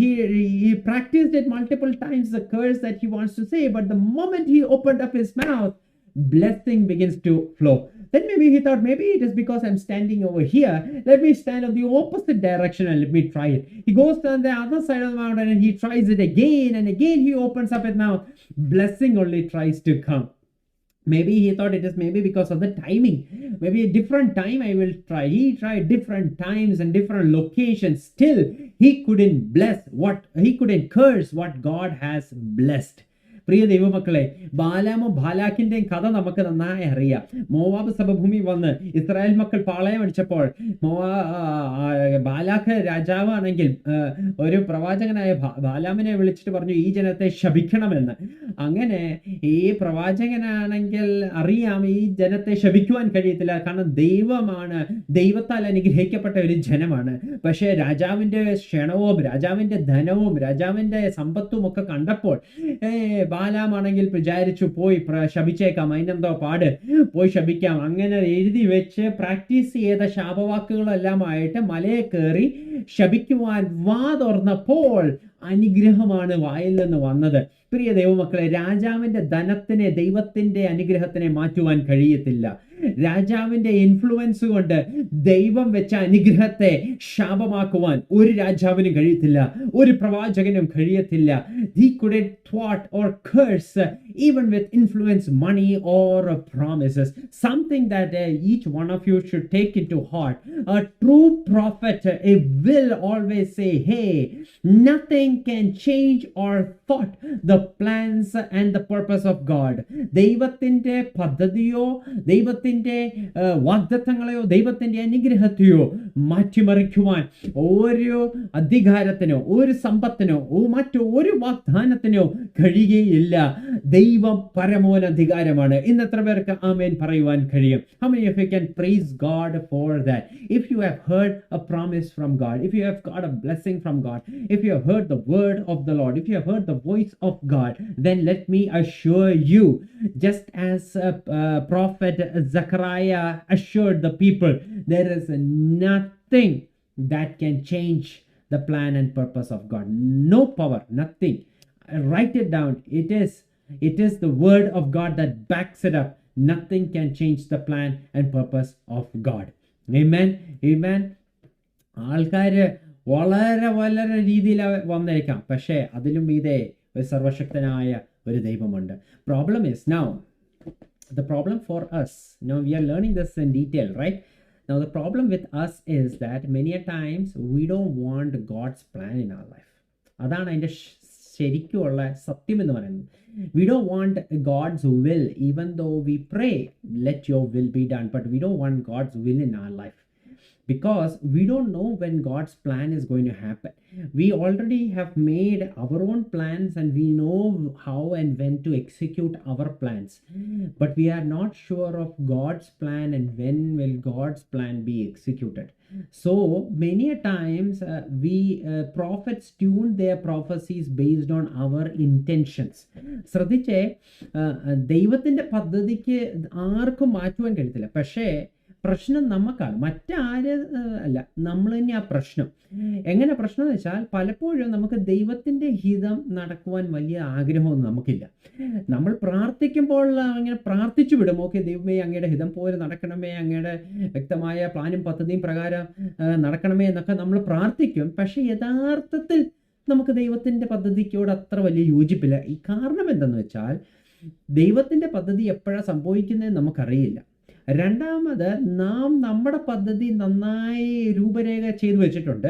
He practiced it multiple times, the curse that he wants to say. But the moment he opened up his mouth, blessing begins to flow. Then maybe he thought, maybe it is because I'm standing over here. Let me stand on the opposite direction and let me try it. He goes on the other side of the mountain and he tries it again and again. He opens up his mouth. Blessing only tries to come. Maybe he thought it is maybe because of the timing. Maybe a different time I will try. He tried different times and different locations. Still, he couldn't curse what God has blessed. പ്രിയ ദൈവമക്കളെ, ബാലാമും ബാലാക്കിന്റെയും കഥ നമുക്ക് നന്നായി അറിയാം. Moab സമഭൂമി വന്ന് Israel മക്കൾ പാളയം അടിച്ചപ്പോൾ Balak രാജാവാണെങ്കിൽ ഒരു പ്രവാചകനായ ബാലാമിനെ വിളിച്ചിട്ട് പറഞ്ഞു, ഈ ജനത്തെ ശപിക്കണമെന്ന്. അങ്ങനെ ഈ പ്രവാചകനാണെങ്കിൽ അറിയാം ഈ ജനത്തെ ശപിക്കുവാൻ കഴിയത്തില്ല, കാരണം ദൈവമാണ്, ദൈവത്താൽ അനുഗ്രഹിക്കപ്പെട്ട ഒരു ജനമാണ്. പക്ഷേ രാജാവിൻ്റെ ക്ഷണവും രാജാവിൻ്റെ ധനവും രാജാവിൻ്റെ സമ്പത്തും ഒക്കെ കണ്ടപ്പോൾ ബാലാമാണെങ്കിൽ വിചാരിച്ചു, പോയി ശപിച്ചേക്കാം, അതിനെന്തോ പാട്, പോയി ശപിക്കാം. അങ്ങനെ എഴുതി വെച്ച് പ്രാക്ടീസ് ചെയ്ത ശാപവാക്കുകളെല്ലാമായിട്ട് മലയെ കയറി ശപിക്കുവാൻ വാ തുറന്നപ്പോൾ അനുഗ്രഹമാണ് വായിൽ നിന്ന് വന്നത്. പ്രിയ ദൈവമക്കളെ, രാജാവിൻ്റെ ധനത്തിനെ ദൈവത്തിൻ്റെ അനുഗ്രഹത്തിനെ മാറ്റുവാൻ കഴിയത്തില്ല. രാജാവിൻ്റെ ഇൻഫ്ലുവൻസ് കൊണ്ട് ദൈവം വെച്ച അനുഗ്രഹത്തെ ശാപമാക്കുവാൻ ഒരു രാജാവിനും കഴിയത്തില്ല, ഒരു പ്രവാചകനും കഴിയത്തില്ല. He couldn't thwart or curse even with influence, money or promises. Something that each one of you should take into heart. A true prophet will always say, hey, nothing can change or thwart the plans and the purpose of God. ദൈവത്തിൻ്റെ പദ്ധതിയോ ദൈവത്തിൻ്റെ വാഗ്ദത്തങ്ങളെയോ ദൈവത്തിൻ്റെ അനുഗ്രഹത്തെയോ മാറ്റിമറിക്കുവാൻ ഒരു അധികാരത്തിനോ ഒരു സമ്പത്തിനോ മറ്റൊരു വാഗ്ദാനത്തിനോ കഴിയുകയില്ല. ദൈവം പരമോന്നധികാരമാണ്. ഇന്ന് എത്ര പേർക്ക് ആമേൻ പറയുവാൻ കഴിയും? How many of you can praise God for that? If you have heard a promise from God, if you have got a blessing from God, if you have heard the word of the Lord, if you have heard the voice of God, then let me assure you, just as prophet Zechariah assured the people, there is nothing that can change the plan and purpose of God. No power, nothing. Write it down. It is the word of God that backs it up. Nothing can change the plan and purpose of God. Amen. Amen. ആൾക്കാർ വളരെ വളരെ രീതിയിൽ വന്നേക്കാം, പക്ഷേ അതിലും മീതെ ഒരു സർവശക്തനായ ഒരു ദൈവമുണ്ട്. Problem is now, the problem for us, we are learning this in detail, right? Now the problem with us is that many a times we don't want God's plan in our life. അതാണ് അതിൻ്റെ ശരിക്കുമുള്ള സത്യം എന്ന് പറയുന്നത്. We don't want God's will, even though we pray, let your will be done, but we don't want God's will in our life. because we don't know when God's plan is going to happen. We already have made our own plans and we know how and when to execute our plans, but we are not sure of God's plan and when will God's plan be executed. So many a times we prophets tune their prophecies based on our intentions. ശ്രദ്ധിച്ചേ, ദൈവത്തിൻ്റെ പദ്ധതിക്ക് ആർക്കും മാറ്റുവാൻ കഴിയത്തില്ല. പക്ഷേ പ്രശ്നം നമുക്കാണ്, മറ്റാര് അല്ല, നമ്മൾ തന്നെ ആ പ്രശ്നം. എങ്ങനെ പ്രശ്നം എന്ന് വെച്ചാൽ, പലപ്പോഴും നമുക്ക് ദൈവത്തിൻ്റെ ഹിതം നടക്കുവാൻ വലിയ ആഗ്രഹമൊന്നും നമുക്കില്ല. നമ്മൾ പ്രാർത്ഥിക്കുമ്പോൾ അങ്ങനെ പ്രാർത്ഥിച്ചു വിടും, ഓക്കെ ദൈവമേ അങ്ങയുടെ ഹിതം പോലെ നടക്കണമേ, അങ്ങയുടെ വ്യക്തമായ പ്ലാനും പദ്ധതിയും പ്രകാരം നടക്കണമേ എന്നൊക്കെ നമ്മൾ പ്രാർത്ഥിക്കും. പക്ഷെ യഥാർത്ഥത്തിൽ നമുക്ക് ദൈവത്തിൻ്റെ പദ്ധതിക്കോട് അത്ര വലിയ യോജിപ്പില്ല. ഈ കാരണം എന്തെന്ന് വെച്ചാൽ, ദൈവത്തിൻ്റെ പദ്ധതി എപ്പോഴാണ് സംഭവിക്കുന്നതെന്ന് നമുക്കറിയില്ല. രണ്ടാമത്, നാം നമ്മുടെ പദ്ധതി നന്നായി രൂപരേഖ ചെയ്തു വെച്ചിട്ടുണ്ട്.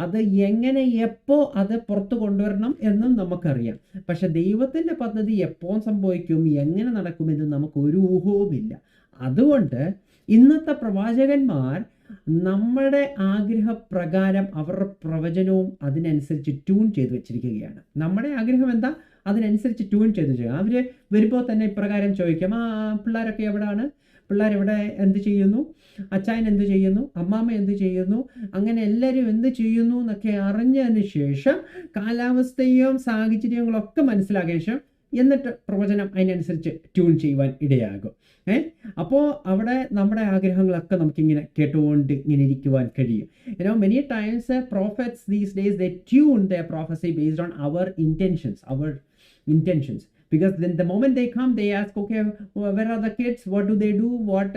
അത് എങ്ങനെ എപ്പോൾ അത് പുറത്തു കൊണ്ടുവരണം എന്നും നമുക്കറിയാം. പക്ഷെ ദൈവത്തിൻ്റെ പദ്ധതി എപ്പോൾ സംഭവിക്കും, എങ്ങനെ നടക്കുമെന്ന് നമുക്ക് ഒരു ഊഹവുമില്ല. അതുകൊണ്ട് ഇന്നത്തെ പ്രവാചകന്മാർ നമ്മുടെ ആഗ്രഹപ്രകാരം അവരുടെ പ്രവചനവും അതിനനുസരിച്ച് ട്യൂൺ ചെയ്ത് വെച്ചിരിക്കുകയാണ്. നമ്മുടെ ആഗ്രഹം എന്താ, അതിനനുസരിച്ച് ട്യൂൺ ചെയ്ത് വെച്ചിരിക്കുക. അവർ വരുമ്പോൾ തന്നെ ഇപ്രകാരം ചോദിക്കും, പിള്ളേരൊക്കെ എവിടെയാണ്, പിള്ളേരെവിടെ എന്ത് ചെയ്യുന്നു, അച്ചായൻ എന്ത് ചെയ്യുന്നു, അമ്മാമ്മ എന്ത് ചെയ്യുന്നു, അങ്ങനെ എല്ലാവരും എന്ത് ചെയ്യുന്നു എന്നൊക്കെ അറിഞ്ഞതിന് ശേഷം കാലാവസ്ഥയും സാഹചര്യങ്ങളൊക്കെ മനസ്സിലാക്കിയ ശേഷം എന്നിട്ട് പ്രവചനം അതിനനുസരിച്ച് ട്യൂൺ ചെയ്യുവാൻ ഇടയാകും. അപ്പോൾ അവിടെ നമ്മുടെ ആഗ്രഹങ്ങളൊക്കെ നമുക്കിങ്ങനെ കേട്ടുകൊണ്ട് ഇങ്ങനെ ഇരിക്കുവാൻ കഴിയും. Many times prophets these days, they tune their prophecy based on our intentions. Because then the moment they come, they ask, okay, where are the kids? What do they do? What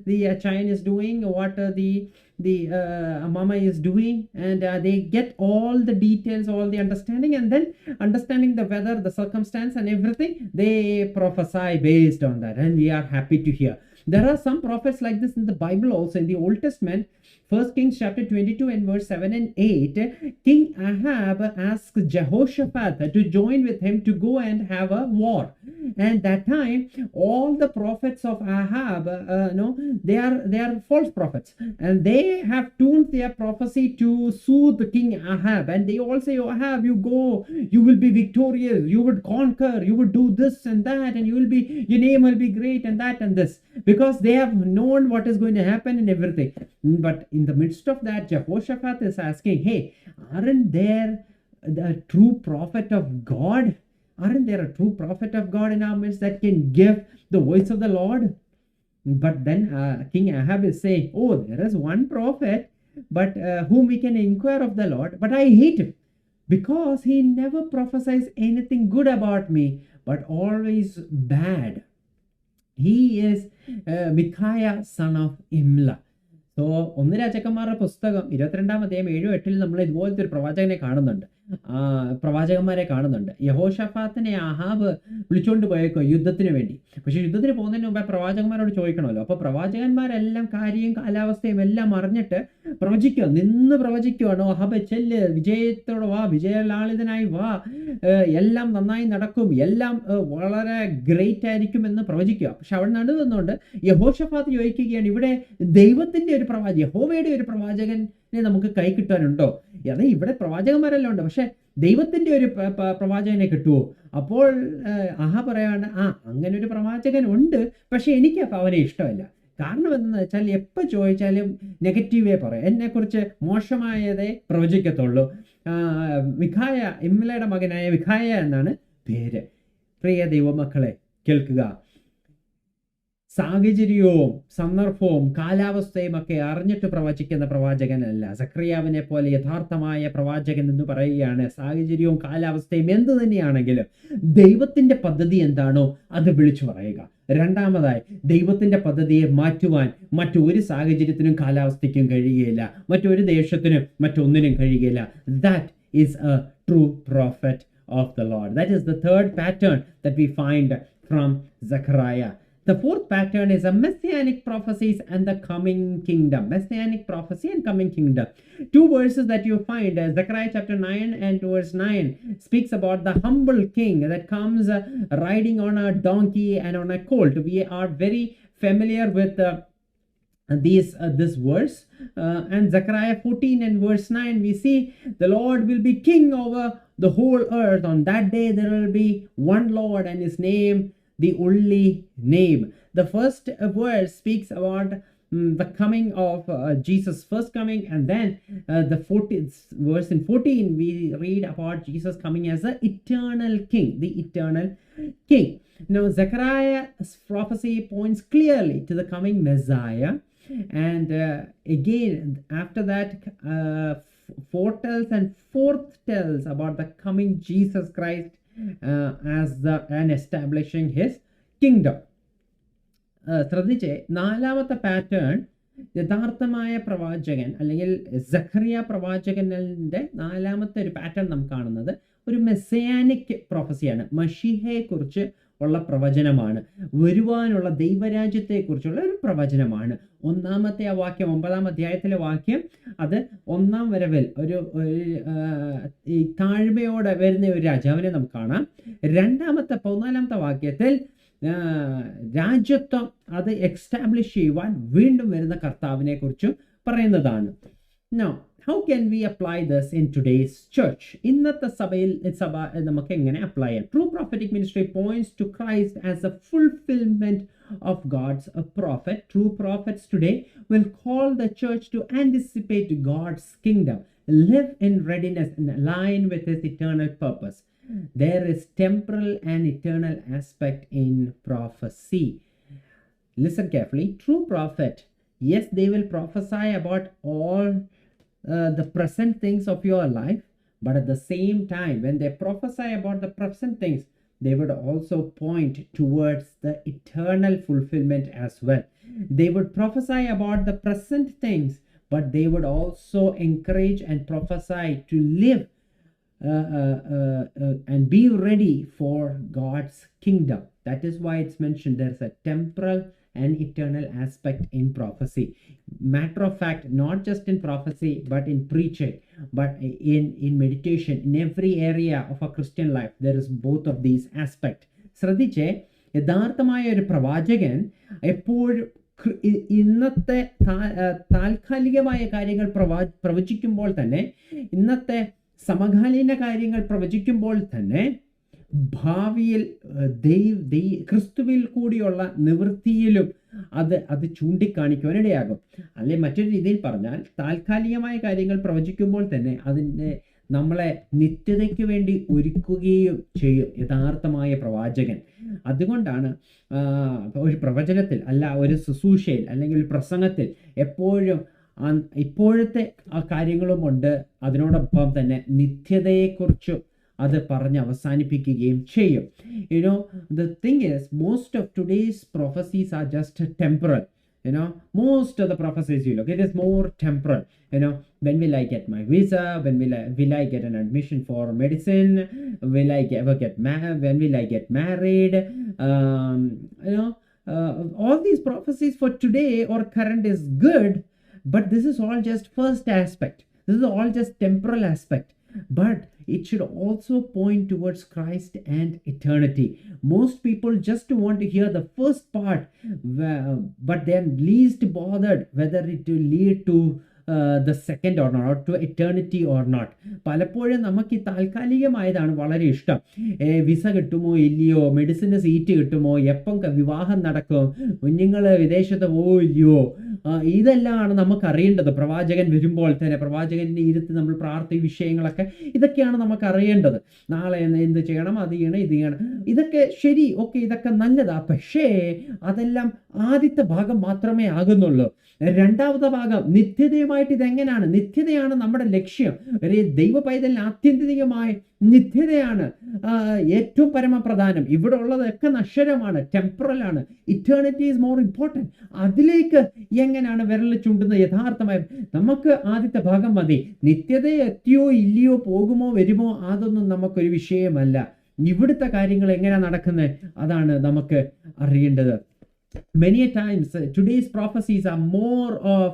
the child is doing? What the mama is doing? And they get all the details, all the understanding, and then understanding the weather, the circumstance and everything, they prophesy based on that. And we are happy to hear. There are some prophets like this in the Bible also. In the Old Testament, 1 Kings chapter 22 and verse 7 and 8, King Ahab asked Jehoshaphat to join with him to go and have a war. And that time, all the prophets of Ahab, they are false prophets. And they have tuned their prophecy to soothe King Ahab. And they all say, Ahab, you go, you will be victorious, you would conquer, you would do this and that, and your name will be great and that and this. Because they have known what is going to happen and everything. But in the midst of that, Jehoshaphat is asking, hey, aren't there the true prophet of God? Aren't there a true prophet of God in our midst that can give the voice of the Lord? But then King Ahab is saying, oh, there is one prophet, but whom we can inquire of the Lord, but I hate him because he never prophesies anything good about me, but always bad. He is Micaiah, son of Imla. So 1 രാജാക്കന്മാരുടെ പുസ്തകം 22-ാം അധ്യായം 7-8 നമ്മൾ ഇതുപോലത്തെ ഒരു പ്രവാചകന്മാരെ കാണുന്നുണ്ട്. യഹോഷഫാത്തിനെ ആഹാബ് വിളിച്ചുകൊണ്ട് പോയേക്കോ യുദ്ധത്തിന് വേണ്ടി. പക്ഷെ യുദ്ധത്തിന് പോകുന്നതിന് മുമ്പേ പ്രവാചകന്മാരോട് ചോദിക്കണമല്ലോ. അപ്പോൾ പ്രവാചകന്മാരെല്ലാം കാര്യവും കാലാവസ്ഥയും എല്ലാം അറിഞ്ഞിട്ട് നിന്ന് പ്രവചിക്കുവാണോ, ആഹാബ് ചെല്ല്, വിജയത്തോടെ വാ, വിജയലാളിതനായി വാ, എല്ലാം നന്നായി നടക്കും, എല്ലാം വളരെ ഗ്രേറ്റ് ആയിരിക്കും എന്ന് പ്രവചിക്കുക. പക്ഷെ അവിടെ നടുന്നുകൊണ്ട് യഹോഷഫാത്ത് ചോദിക്കുകയാണ്, ഇവിടെ ദൈവത്തിൻ്റെ ഒരു യഹോവയുടെ ഒരു പ്രവാചകനെ നമുക്ക് കൈ കിട്ടാനുണ്ടോ? അതെ, ഇവിടെ പ്രവാചകന്മാരെല്ലാം ഉണ്ട്, പക്ഷെ ദൈവത്തിൻ്റെ ഒരു പ്രവാചകനെ കിട്ടുമോ? അപ്പോൾ പറയാണ്, അങ്ങനെ ഒരു പ്രവാചകൻ ഉണ്ട്, പക്ഷെ എനിക്ക് അവനെ ഇഷ്ടമല്ല. കാരണം എന്തെന്ന് വെച്ചാൽ എപ്പോൾ ചോദിച്ചാലും നെഗറ്റീവേ പറയും, എന്നെക്കുറിച്ച് മോശമായതേ പ്രവചിക്കത്തുള്ളൂ. മിഖായ, ഇമ്ലയുടെ മകനായ മിഖായ എന്നാണ് പേര്. പ്രിയ ദൈവമക്കളെ കേൾക്കുക, സാഹചര്യവും സന്ദർഭവും കാലാവസ്ഥയും ഒക്കെ അറിഞ്ഞിട്ട് പ്രവചിക്കുന്ന പ്രവാചകനല്ല. സക്രിയാവിനെ പോലെ യഥാർത്ഥമായ പ്രവാചകൻ എന്ന് പറയുകയാണ്, സാഹചര്യവും കാലാവസ്ഥയും എന്ത് തന്നെയാണെങ്കിലും ദൈവത്തിൻ്റെ പദ്ധതി എന്താണോ അത് വിളിച്ചു പറയുക. രണ്ടാമതായി, ദൈവത്തിൻ്റെ പദ്ധതിയെ മാറ്റുവാൻ മറ്റൊരു സാഹചര്യത്തിനും കാലാവസ്ഥയ്ക്കും കഴിയുകയില്ല, മറ്റൊരു ദേശത്തിനും മറ്റൊന്നിനും കഴിയുകയില്ല. That is a true prophet of the Lord. That is the third pattern that we find from Zechariah. The fourth pattern is a messianic prophecies and the coming kingdom. Messianic prophecy and coming kingdom. Two verses that you find, Zechariah chapter 9 and verse 9 speaks about the humble king that comes riding on a donkey and on a colt. We are very familiar with this verse, and Zechariah 14 and verse 9, we see the Lord will be king over the whole earth. On that day there will be one Lord, and his name the only name. The first verse speaks about the coming of Jesus' first coming, and then the 14th verse in 14 we read about Jesus coming as the eternal king, the eternal king. Now Zechariah's prophecy points clearly to the coming Messiah, and again after that foretells and forthtells about the coming Jesus Christ and establishing his kingdom. ശ്രദ്ധിച്ചേ, നാലാമത്തെ pattern യഥാർത്ഥമായ പ്രവാചകൻ അല്ലെങ്കിൽ സഖറിയ പ്രവാചകന്റെ നാലാമത്തെ ഒരു pattern നാം കാണുന്നത് ഒരു മെസ്സയാനിക് പ്രൊഫസിയാണ്. മശീഹയെ കുറിച്ച് ഉള്ള പ്രവചനമാണ്, വരുവാനുള്ള ദൈവരാജ്യത്തെക്കുറിച്ചുള്ള ഒരു പ്രവചനമാണ്. ഒന്നാമത്തെ ആ വാക്യം, 9-ാം അധ്യായത്തിലെ വാക്യം, അത് ഒന്നാം വരവിൽ ഒരു ഈ താഴ്മയോടെ വരുന്ന ഒരു രാജാവിനെ നമുക്ക് കാണാം. രണ്ടാമത്തെ 14-ാമത്തെ വാക്യത്തിൽ രാജ്യത്വം അത് എക്സ്റ്റാബ്ലിഷ് ചെയ്യുവാൻ വീണ്ടും വരുന്ന കർത്താവിനെ കുറിച്ചും പറയുന്നതാണ്. Now, how can we apply this in today's church? ഇന്നത്തെ സഭ നമുക്ക് എങ്ങനെ അപ്ലൈ ചെയ്യാം? True prophetic ministry points to Christ as a fulfillment of God's prophet. True prophets today will call the church to anticipate God's kingdom, live in readiness and align with his eternal purpose. There is temporal and eternal aspect in prophecy. Listen carefully. True prophet, yes, they will prophesy about all the present things of your life, but at the same time, when they prophesy about the present things, they would also point towards the eternal fulfillment as well. They would prophesy about the present things, but they would also encourage and prophesy to live and be ready for God's kingdom. That is why it's mentioned there's a temporal and eternal aspect in prophecy. Matter of fact, not just in prophecy, but in preaching, but in meditation, in every area of a Christian life, there is both of these aspects. ശ്രദ്ധിച്ചേ, യഥാർത്ഥമായ ഒരു പ്രവാചകൻ എപ്പോഴും ഇന്നത്തെ താൽക്കാലികമായ കാര്യങ്ങൾ പ്രവചിക്കുമ്പോൾ തന്നെ, ഇന്നത്തെ സമകാലീന കാര്യങ്ങൾ പ്രവചിക്കുമ്പോൾ തന്നെ ഭാവിയിൽ ക്രിസ്തുവിൽ കൂടിയുള്ള നിവൃത്തിയിലും അത് ചൂണ്ടിക്കാണിക്കുവാനിടയാകും. അല്ലെ മറ്റൊരു രീതിയിൽ പറഞ്ഞാൽ, താൽക്കാലികമായ കാര്യങ്ങൾ പ്രവചിക്കുമ്പോൾ തന്നെ അതിൻ്റെ നമ്മളെ നിത്യതയ്ക്ക് വേണ്ടി ഒരുക്കുകയും ചെയ്യും യഥാർത്ഥമായ പ്രവാചകൻ. അതുകൊണ്ടാണ് ഒരു പ്രവചനത്തിൽ അല്ല, ഒരു ശുശ്രൂഷയിൽ അല്ലെങ്കിൽ ഒരു പ്രസംഗത്തിൽ എപ്പോഴും ഇപ്പോഴത്തെ ആ കാര്യങ്ങളുമുണ്ട്, അതിനോടൊപ്പം തന്നെ നിത്യതയെക്കുറിച്ചും അത് പറഞ്ഞ് അവസാനിപ്പിക്കുകയും ചെയ്യും. The thing is, most of today's prophecies are just temporal. Most of the prophecies you look, it is more temporal. When will I get my visa? When will I get an admission for medicine? Will I ever get married? When will I get married? All these prophecies for today or current is good, but this is all just first aspect. This is all just temporal aspect. But it should also point towards Christ and eternity. Most people just want to hear the first part, but they are least bothered whether it will lead to the second or not, or to eternity or not. പലപ്പോഴും നമുക്ക് ഈ താൽക്കാലികമായതാണ് വളരെ ഇഷ്ടം. Visa കിട്ടുമോ ഇല്ലയോ, medicine seat കിട്ടുമോ, എപ്പം വിവാഹം നടക്കും, കുഞ്ഞുങ്ങൾ വിദേശത്ത് പോവോ ഇല്ലയോ, ഇതെല്ലാമാണ് നമുക്ക് അറിയേണ്ടത്. പ്രവാചകൻ വരുമ്പോൾ തന്നെ പ്രവാചകൻ്റെ ഇരുത്ത് നമ്മൾ പ്രാർത്ഥിക്കുന്ന വിഷയങ്ങളൊക്കെ ഇതൊക്കെയാണ് നമുക്ക് അറിയേണ്ടത്. നാളെ എന്ത് ചെയ്യണം, അത് ചെയ്യണം, ഇത് ചെയ്യണം, ഇതൊക്കെ ശരി, ഓക്കെ, ഇതൊക്കെ നല്ലതാ. പക്ഷേ അതെല്ലാം ആദ്യത്തെ ഭാഗം മാത്രമേ ആകുന്നുള്ളൂ. രണ്ടാമത്തെ ഭാഗം നിത്യതയുമായിട്ട് ഇതെങ്ങനെയാണ്, നിത്യതയാണ് നമ്മുടെ ലക്ഷ്യം. ഒരു ദൈവ പൈതലിന് ആത്യന്തികമായ നിത്യതയാണ് ഏറ്റവും പരമപ്രധാനം. ഇവിടെ ഉള്ളതൊക്കെ നശ്വരമാണ്, ടെമ്പറലാണ്. Eternity is more important. അതിലേക്ക് എങ്ങനെയാണ് വിരൽ ചൂണ്ടുന്നത്? യഥാർത്ഥമായി നമുക്ക് ആദ്യത്തെ ഭാഗം മതി. നിത്യത എത്തിയോ ഇല്ലയോ, പോകുമോ വരുമോ, അതൊന്നും നമുക്കൊരു വിഷയമല്ല. ഇവിടുത്തെ കാര്യങ്ങൾ എങ്ങനെയാണ് നടക്കുന്നത്, അതാണ് നമുക്ക് അറിയേണ്ടത്. Many times today's prophecies are more of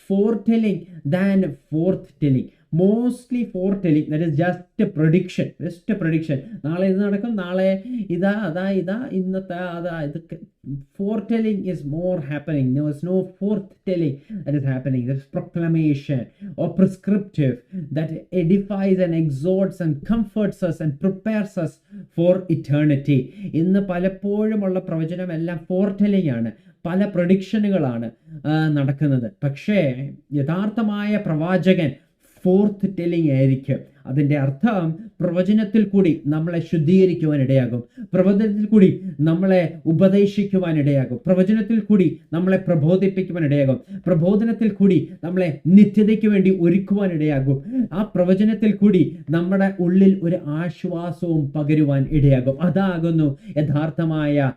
foretelling than forthtelling. Mostly foretelling, that is just a prediction, just a prediction. നാളെ ഇത് നടക്കും, നാളെ ഇതാ ഇന്നത്തെ അതാ, ഇതൊക്കെ foretelling is more happening. There is no foretelling that is happening. There is proclamation or prescriptive that edifies and exhorts and comforts us and prepares us for eternity. ഇന്ന് പലപ്പോഴുമുള്ള പ്രവചനമെല്ലാം foretelling ആണ്, പല പ്രഡിക്ഷനുകളാണ് നടക്കുന്നത്. പക്ഷേ യഥാർത്ഥമായ പ്രവാചകൻ ഫോർത്ത് ടെല്ലിംഗ് ആയിരിക്കും. അതിൻ്റെ അർത്ഥം പ്രവചനത്തിൽ കൂടി നമ്മളെ ശുദ്ധീകരിക്കുവാൻ ഇടയാകും, പ്രവചനത്തിൽ കൂടി നമ്മളെ ഉപദേശിക്കുവാൻ ഇടയാകും, പ്രവചനത്തിൽ കൂടി നമ്മളെ പ്രബോധിപ്പിക്കുവാൻ ഇടയാകും, പ്രബോധനത്തിൽ കൂടി നമ്മളെ നിത്യതയ്ക്ക് വേണ്ടി ഒരുക്കുവാൻ ഇടയാകും, ആ പ്രവചനത്തിൽ കൂടി നമ്മുടെ ഉള്ളിൽ ഒരു ആശ്വാസവും പകരുവാൻ ഇടയാകും. അതാകുന്നു യഥാർത്ഥമായ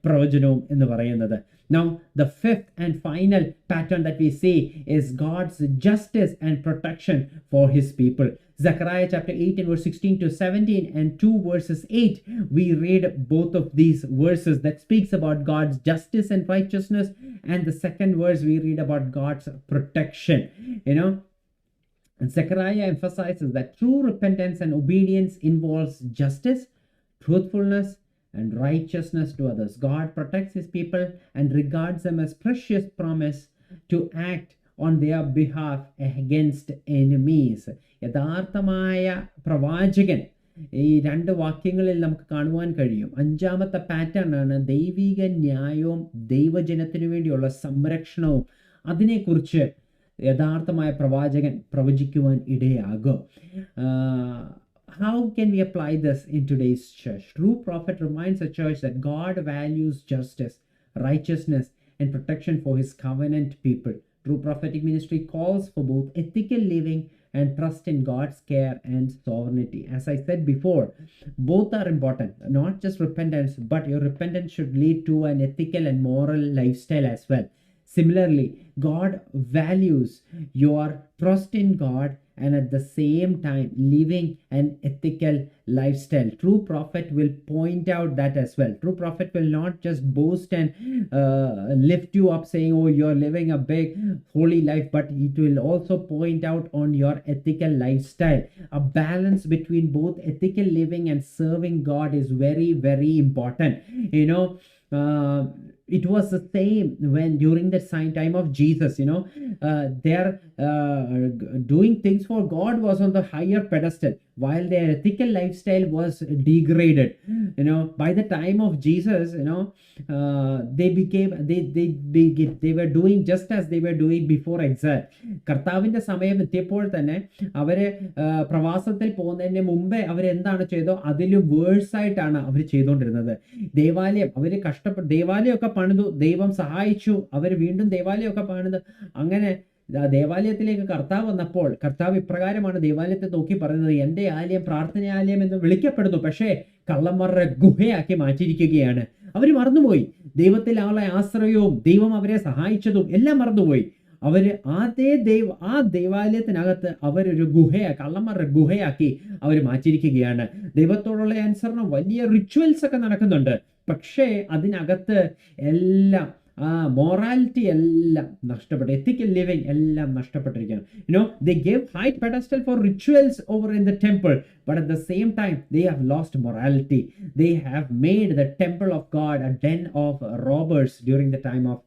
പ്രവചനവും എന്ന് പറയുന്നത്. Now, the fifth and final pattern that we see is God's justice and protection for his people. Zechariah chapter 8 and verse 16 to 17 and 2 verses 8, we read both of these verses that speaks about God's justice and righteousness, and the second verse we read about God's protection. Zechariah emphasizes that true repentance and obedience involves justice, truthfulness, and righteousness to others. God protects his people and regards them as precious promise to act on their behalf against enemies. യഥാർത്ഥമായ പ്രവാചകൻ ഈ രണ്ട് വാക്യങ്ങളിൽ നമുക്ക് കാണുവാൻ കഴിയും. അഞ്ചാമത്തെ pattern ആണ് ദൈവിക ന്യായവും ദൈവജനത്തിനു വേണ്ടിയുള്ള സംരക്ഷണവും. അതിനെക്കുറിച്ച് യഥാർത്ഥമായ പ്രവാചകൻ പ്രവചിക്കുവാൻ ഇടയാകും. How can we apply this in today's church? True prophet reminds the church that God values justice, righteousness, and protection for his covenant people. True prophetic ministry calls for both ethical living and trust in God's care and sovereignty. As I said before, both are important. Not just repentance, but your repentance should lead to an ethical and moral lifestyle as well. Similarly, God values your trust in God and at the same time living an ethical lifestyle. True prophet will point out that as well. True prophet will not just boast and lift you up saying, oh, you're living a big holy life, but it will also point out on your ethical lifestyle. A balance between both ethical living and serving God is very, very important. It was the same when during the time of Jesus, their doing things for God was on the higher pedestal, while their ethical lifestyle was degraded. By the time of Jesus, they were doing just as they were doing before exile. കർത്താവിന്റെ സമയം എത്തിയപ്പോൾ തന്നെ അവര് പ്രവാസത്തിൽ പോകുന്നതിന് മുമ്പേ അവരെന്താണ് ചെയ്തോ അതിലും വേഴ്സ് ആയിട്ടാണ് അവർ ചെയ്തുകൊണ്ടിരുന്നത്. ദേവാലയമൊക്കെ പണിതു, ദൈവം സഹായിച്ചു, അവർ വീണ്ടും ദേവാലയമൊക്കെ പണിത്. അങ്ങനെ ദേവാലയത്തിലേക്ക് കർത്താവ് വന്നപ്പോൾ കർത്താവ് ഇപ്രകാരമാണ് ദേവാലയത്തെ നോക്കി പറയുന്നത്, എൻ്റെ ആലയം പ്രാർത്ഥനാലയം എന്ന് വിളിക്കപ്പെടുന്നു, പക്ഷേ കള്ളന്മാരുടെ ഗുഹയാക്കി മാറ്റിയിരിക്കുകയാണ്. അവർ മറന്നുപോയി ദൈവത്തിൽ ആളെ ആശ്രയവും ദൈവം അവരെ സഹായിച്ചതും എല്ലാം മറന്നുപോയി. അവര് ആ ദേവാലയത്തിനകത്ത് അവരൊരു കള്ളന്മാരുടെ ഗുഹയാക്കി അവർ മാറ്റിയിരിക്കുകയാണ്. ദൈവത്തോടുള്ള അനുസരണം വലിയ റിച്വൽസ് ഒക്കെ നടക്കുന്നുണ്ട്, പക്ഷേ അതിനകത്ത് എല്ലാം morality എല്ലാം നഷ്ടപ്പെട്ടു, ethical living എല്ലാം നഷ്ടപ്പെട്ടിരിക്കുകയാണ്. They gave high pedestal for rituals over in the temple, but at the same time they have lost morality. They have made the temple of God a den of robbers during the time of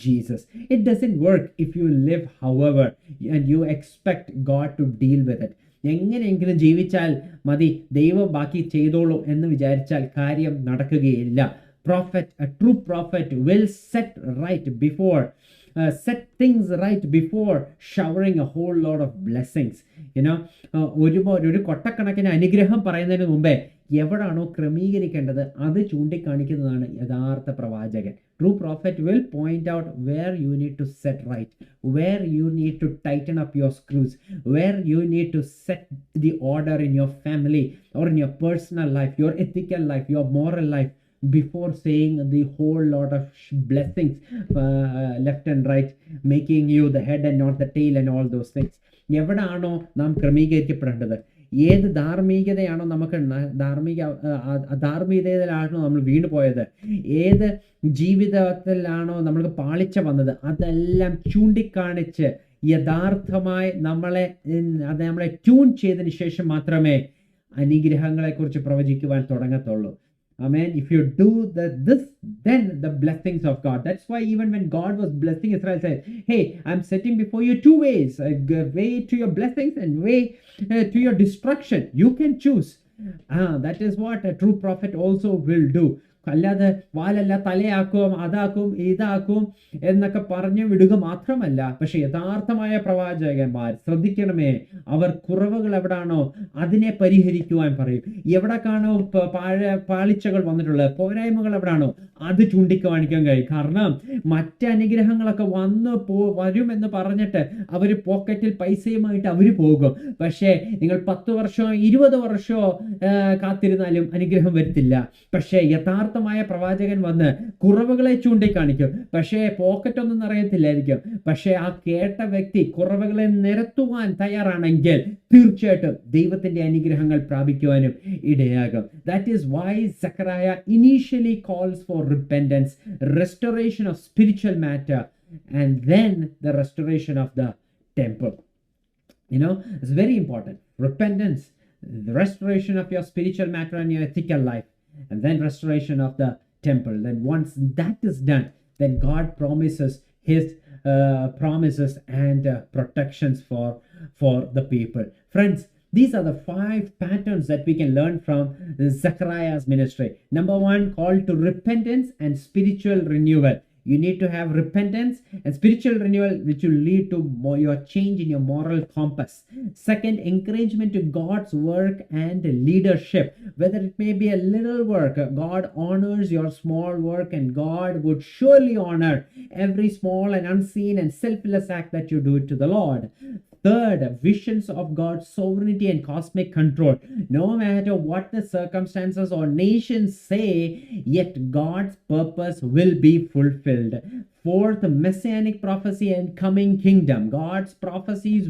Jesus. It doesn't work if you live however and you expect God to deal with it. എങ്ങനെയെങ്കിലും ജീവിച്ചാൽ മതി, ദൈവം ബാക്കി ചെയ്തോളൂ എന്ന് വിചാരിച്ചാൽ കാര്യം നടക്കുകയില്ല. A true prophet will set things right before showering a whole lot of blessings. ഒരു കൊട്ടക്കണക്കിന് അനുഗ്രഹം പറയുന്നതിന് മുമ്പേ എവിടാണോ ക്രമീകരിക്കേണ്ടത് അത് ചൂണ്ടിക്കാണിക്കുന്നതാണ് യഥാർത്ഥ പ്രവാചകൻ. True prophet will point out where you need to set right, where you need to tighten up your screws, where you need to set the order in your family or in your personal life, your ethical life, your moral life, before saying the whole lot of blessings left and right, making you the head and not the tail and all those things. എവിടാണോ നാം ക്രമീകരിക്കപ്പെടേണ്ടത്, ഏത് ധാർമ്മികതയാണോ നമുക്ക് ധാർമ്മികതയിലാണോ നമ്മൾ വീണു പോയത്, ഏത് ജീവിതത്തിലാണോ നമ്മൾക്ക് പാളിച്ച വന്നത്, അതെല്ലാം ചൂണ്ടിക്കാണിച്ച് യഥാർത്ഥമായി നമ്മളെ ട്യൂൺ ചെയ്തതിന് ശേഷം മാത്രമേ അനുഗ്രഹങ്ങളെക്കുറിച്ച് പ്രവചിക്കുവാൻ തുടങ്ങത്തുള്ളൂ. Amen. If you do this, then the blessings of God. That's why even when God was blessing Israel, said, "Hey, I'm setting before you two ways: way to your blessings and way to your destruction. You can choose." That is what a true prophet also will do. അല്ലാതെ വാലല്ല തലയാക്കും, അതാക്കും, ഇതാക്കും എന്നൊക്കെ പറഞ്ഞു വിടുക മാത്രമല്ല, പക്ഷെ യഥാർത്ഥമായ പ്രവാചകന്മാർ ശ്രദ്ധിക്കണമേ, അവർ കുറവുകൾ എവിടാണോ അതിനെ പരിഹരിക്കുവാൻ പറയും. എവിടേക്കാണോ പാളിച്ചകൾ വന്നിട്ടുള്ളത്, പോരായ്മകൾ എവിടാണോ അത് ചൂണ്ടിക്കാണിക്കാൻ കഴിയും. കാരണം മറ്റ് അനുഗ്രഹങ്ങളൊക്കെ വരുമെന്ന് പറഞ്ഞിട്ട് അവർ പോക്കറ്റിൽ പൈസയുമായിട്ട് അവർ പോകും. പക്ഷേ നിങ്ങൾ 10 വർഷമോ 20 വർഷമോ കാത്തിരുന്നാലും അനുഗ്രഹം വരത്തില്ല. പക്ഷേ യഥാർത്ഥമായ പ്രവാചകൻ വന്ന് കുറവുകളെ ചൂണ്ടിക്കാണിക്കും. പക്ഷേ പോക്കറ്റൊന്നും അറിയത്തില്ലായിരിക്കും. പക്ഷേ ആ കേട്ട വ്യക്തി കുറവുകളെ നിരത്തുവാൻ തയ്യാറാണെങ്കിൽ തീർച്ചയായിട്ടും ദൈവത്തിന്റെ അനുഗ്രഹങ്ങൾ പ്രാപിക്കുവാനും ഇടയാകും. That is why Zechariah initially calls for repentance, restoration of spiritual matter, and then the restoration of the temple. It's very important. Repentance, the restoration of your spiritual matter and your ethical life, and then restoration of the temple. Then once that is done, then God promises his promises and protections for the people. Friends, these are the 5 patterns that we can learn from Zechariah's ministry. Number 1, call to repentance and spiritual renewal. You need to have repentance and spiritual renewal, which will lead to your change in your moral compass. Second, encouragement to God's work and leadership. Whether it may be a little work, God honors your small work, and God would surely honor every small and unseen and selfless act that you do to the Lord. Third, visions of God's sovereignty and cosmic control. No matter what the circumstances or nations say, yet God's purpose will be fulfilled. Fourth, messianic prophecy and coming kingdom. God's prophecies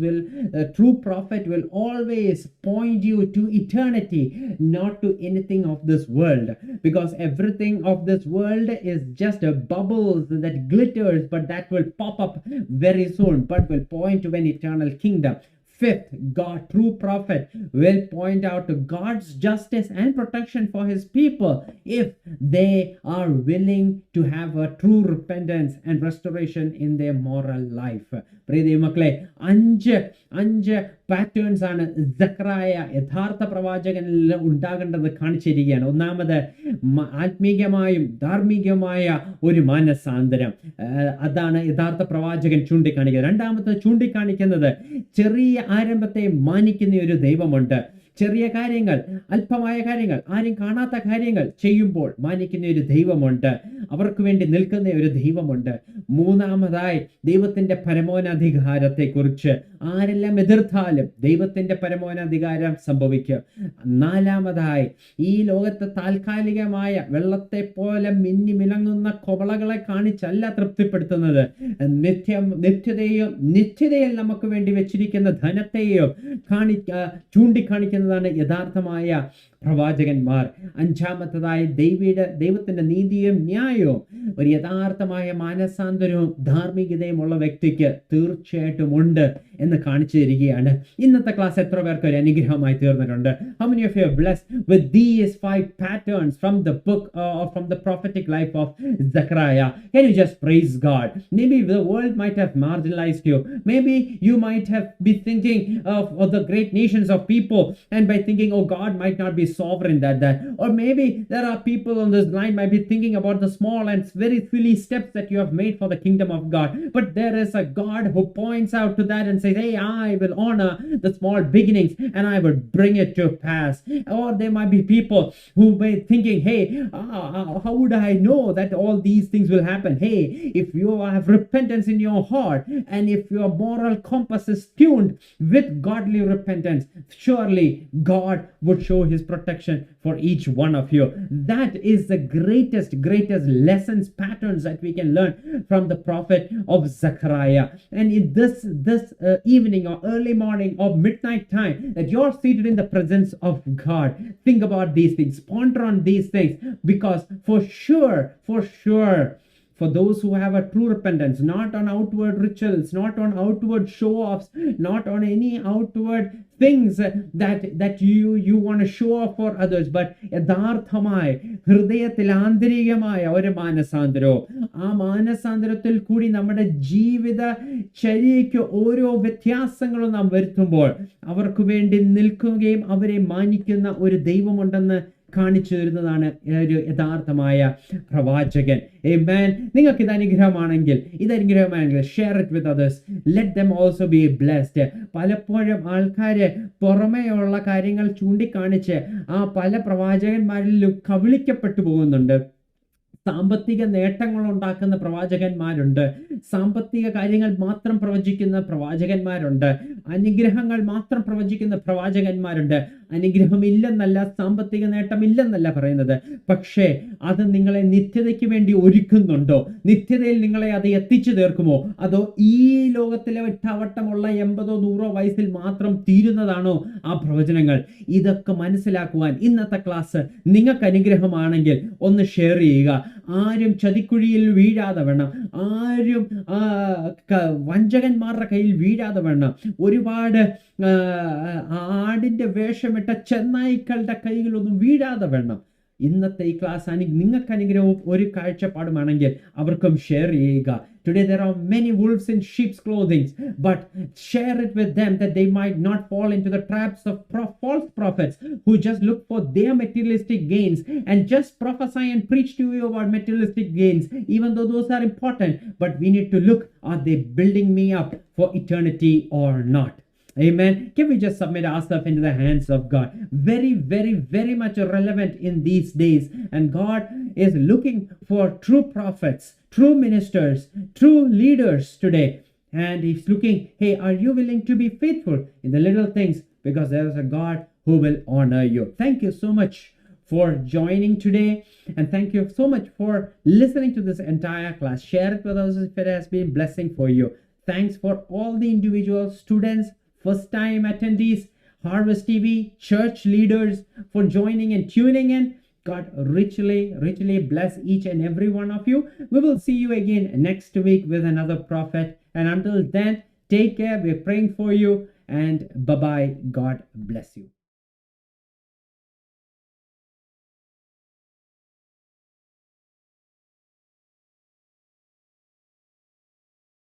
true prophet will always point you to eternity, not to anything of this world. Because everything of this world is just a bubble that glitters, but that will pop up very soon, but will point to an eternal kingdom. Fifth, true prophet will point out to God's justice and protection for his people if they are willing to have a true repentance and restoration in their moral life. പ്രിയ മക്കളെ, അഞ്ച് patterns ആണ് സഖറിയ യഥാർത്ഥ പ്രവാചകനിൽ ഉണ്ടാകേണ്ടത് കാണിച്ചിരിക്കുകയാണ്. ഒന്നാമത് ആത്മീകമായും ധാർമ്മികമായ ഒരു മാനസാന്തരം, അതാണ് യഥാർത്ഥ പ്രവാചകൻ ചൂണ്ടിക്കാണിക്കുന്നത്. രണ്ടാമത്തെ ചൂണ്ടിക്കാണിക്കുന്നത് ചെറിയ ആരംഭത്തെ മാനിക്കുന്ന ഒരു ദൈവമുണ്ട്. ചെറിയ കാര്യങ്ങൾ, അല്പമായ കാര്യങ്ങൾ, ആരും കാണാത്ത കാര്യങ്ങൾ ചെയ്യുമ്പോൾ മാനിക്കുന്ന ഒരു ദൈവമുണ്ട്. അവർക്ക് വേണ്ടി നിൽക്കുന്ന ഒരു ദൈവമുണ്ട്. മൂന്നാമതായി ദൈവത്തിന്റെ പരമോന്നധികാരത്തെക്കുറിച്ച് ആരെല്ലാം എതിർത്താലും ദൈവത്തിന്റെ പരമോന്നധികാരം സംഭവിക്കും. നാലാമതായി ഈ ലോകത്തെ താൽക്കാലികമായ വെള്ളത്തെ പോലെ മിന്നി മിളങ്ങുന്ന കൊവളകളെ കാണിച്ചല്ല തൃപ്തിപ്പെടുത്തുന്നത്. നിത്യതയിൽ നമുക്ക് വേണ്ടി വെച്ചിരിക്കുന്ന ധനത്തെയോ ചൂണ്ടിക്കാണിക്കുന്നതാണ് യഥാർത്ഥമായ പ്രവാചകന്മാർ. അഞ്ചാമത്തതായി ദൈവത്തിന്റെ നീതിയും ന്യായവും ഒരു യഥാർത്ഥമായ മാനസാന്തരവും ധാർമ്മികതയും ഉള്ള വ്യക്തിക്ക് തീർച്ചയായിട്ടും ഉണ്ട് എന്ന് കാണിച്ചു തരികയാണ്. ഇന്നത്തെ ക്ലാസ് എത്ര പേർക്ക് ഒരു അനുഗ്രഹമായി തീർന്നിട്ടുണ്ട്? How many of you are blessed with these 5 patterns from the book or from the prophetic life of Zechariah? Can you just praise God? Maybe the world might have marginalized you. Maybe you might have been thinking of the great nations of people, and by thinking, oh, God might not be sovereign that. Or maybe there are people on this line might be thinking about the small and very silly steps that you have made for the kingdom of God. But there is a God who points out to that and says, hey, I will honor the small beginnings and I will bring it to pass. Or there might be people who may be thinking, hey, how would I know that all these things will happen? Hey, if you have repentance in your heart and if your moral compass is tuned with godly repentance, surely God would show his protection for each one of you. That is the greatest lessons, patterns that we can learn from the prophet of Zechariah. And in this evening or early morning or midnight time that you're seated in the presence of God, think about these things, ponder on these things, because for sure for those who have a true repentance, not on outward rituals, not on outward show-offs, not on any outward things that you want to show off for others, but യഥാർത്ഥമായി ഹൃദയത്തിൽ ആന്തരികമായ ഒരു മാനസാന്തരവും ആ മാനസാന്തരത്തിൽ കൂടി നമ്മുടെ ജീവിത ചര്യയ്ക്ക് ഓരോ വ്യത്യാസങ്ങളും നാം വരുത്തുമ്പോൾ അവർക്ക് വേണ്ടി നിൽക്കുകയും അവരെ മാനിക്കുന്ന ഒരു ദൈവമുണ്ടെന്ന് കാണിച്ചു തരുന്നതാണ് ഒരു യഥാർത്ഥമായ പ്രവാചകൻ. ആമേൻ. നിങ്ങൾക്ക് ഇത് അനുഗ്രഹമാണെങ്കിൽ share it with others. Let them also be blessed. പലപ്പോഴും ആൾക്കാര് പുറമേയുള്ള കാര്യങ്ങൾ ചൂണ്ടിക്കാണിച്ച് ആ പല പ്രവാചകന്മാരിലും കവിളിക്കപ്പെട്ടു പോകുന്നുണ്ട്. സാമ്പത്തിക നേട്ടങ്ങൾ ഉണ്ടാക്കുന്ന പ്രവാചകന്മാരുണ്ട്, സാമ്പത്തിക കാര്യങ്ങൾ മാത്രം പ്രവചിക്കുന്ന പ്രവാചകന്മാരുണ്ട്, അനുഗ്രഹങ്ങൾ മാത്രം പ്രവചിക്കുന്ന പ്രവാചകന്മാരുണ്ട്. അനുഗ്രഹമില്ലെന്നല്ല, സാമ്പത്തിക നേട്ടമില്ലെന്നല്ല പറയുന്നത്, പക്ഷേ അത് നിങ്ങളെ നിത്യതയ്ക്ക് വേണ്ടി ഒരുക്കുന്നുണ്ടോ? നിത്യതയിൽ നിങ്ങളെ അത് എത്തിച്ചു തീർക്കുമോ? അതോ ഈ ലോകത്തിലെ ഒറ്റവട്ടമുള്ള 80-100 വയസ്സിൽ മാത്രം തീരുന്നതാണോ ആ പ്രവചനങ്ങൾ? ഇതൊക്കെ മനസ്സിലാക്കുവാൻ ഇന്നത്തെ ക്ലാസ് നിങ്ങൾക്ക് അനുഗ്രഹമാണെങ്കിൽ ഒന്ന് ഷെയർ ചെയ്യുക. ആരും ചതിക്കുഴിയിൽ വീഴാതെ വേണം, ആരും വഞ്ചകന്മാരുടെ കയ്യിൽ വീഴാതെ വേണം, ഒരുപാട് ആടിന്റെ വേഷമിട്ട ചെന്നായ്ക്കളുടെ കൈകളൊന്നും വീഴാതെ വേണം. ഇന്നത്തെ ഈ ക്ലാസ് നിങ്ങൾക്ക് അനുഗ്രഹവും ഒരു കാഴ്ചപ്പാടുമാണെങ്കിൽ അവർക്കും ഷെയർ ചെയ്യുക. Today there are many wolves in sheep's clothing, but share it with them that they might not fall into the traps of false prophets who just look for their materialistic gains and just prophesy and preach to you about materialistic gains, even though those are important. But we need to look, are they building me up for eternity or not? Amen. Can we just submit ourselves into the hands of God? Very, very, very much relevant in these days. And God is looking for true prophets, true ministers, true leaders today. And He's looking, hey, are you willing to be faithful in the little things? Because there is a God who will honor you. Thank you so much for joining today. And thank you so much for listening to this entire class. Share it with us if it has been a blessing for you. Thanks for all the individual students, first-time attendees, Harvest TV, church leaders for joining and tuning in. God richly, richly bless each and every one of you. We will see you again next week with another prophet. And until then, take care. We're praying for you. And bye-bye. God bless you.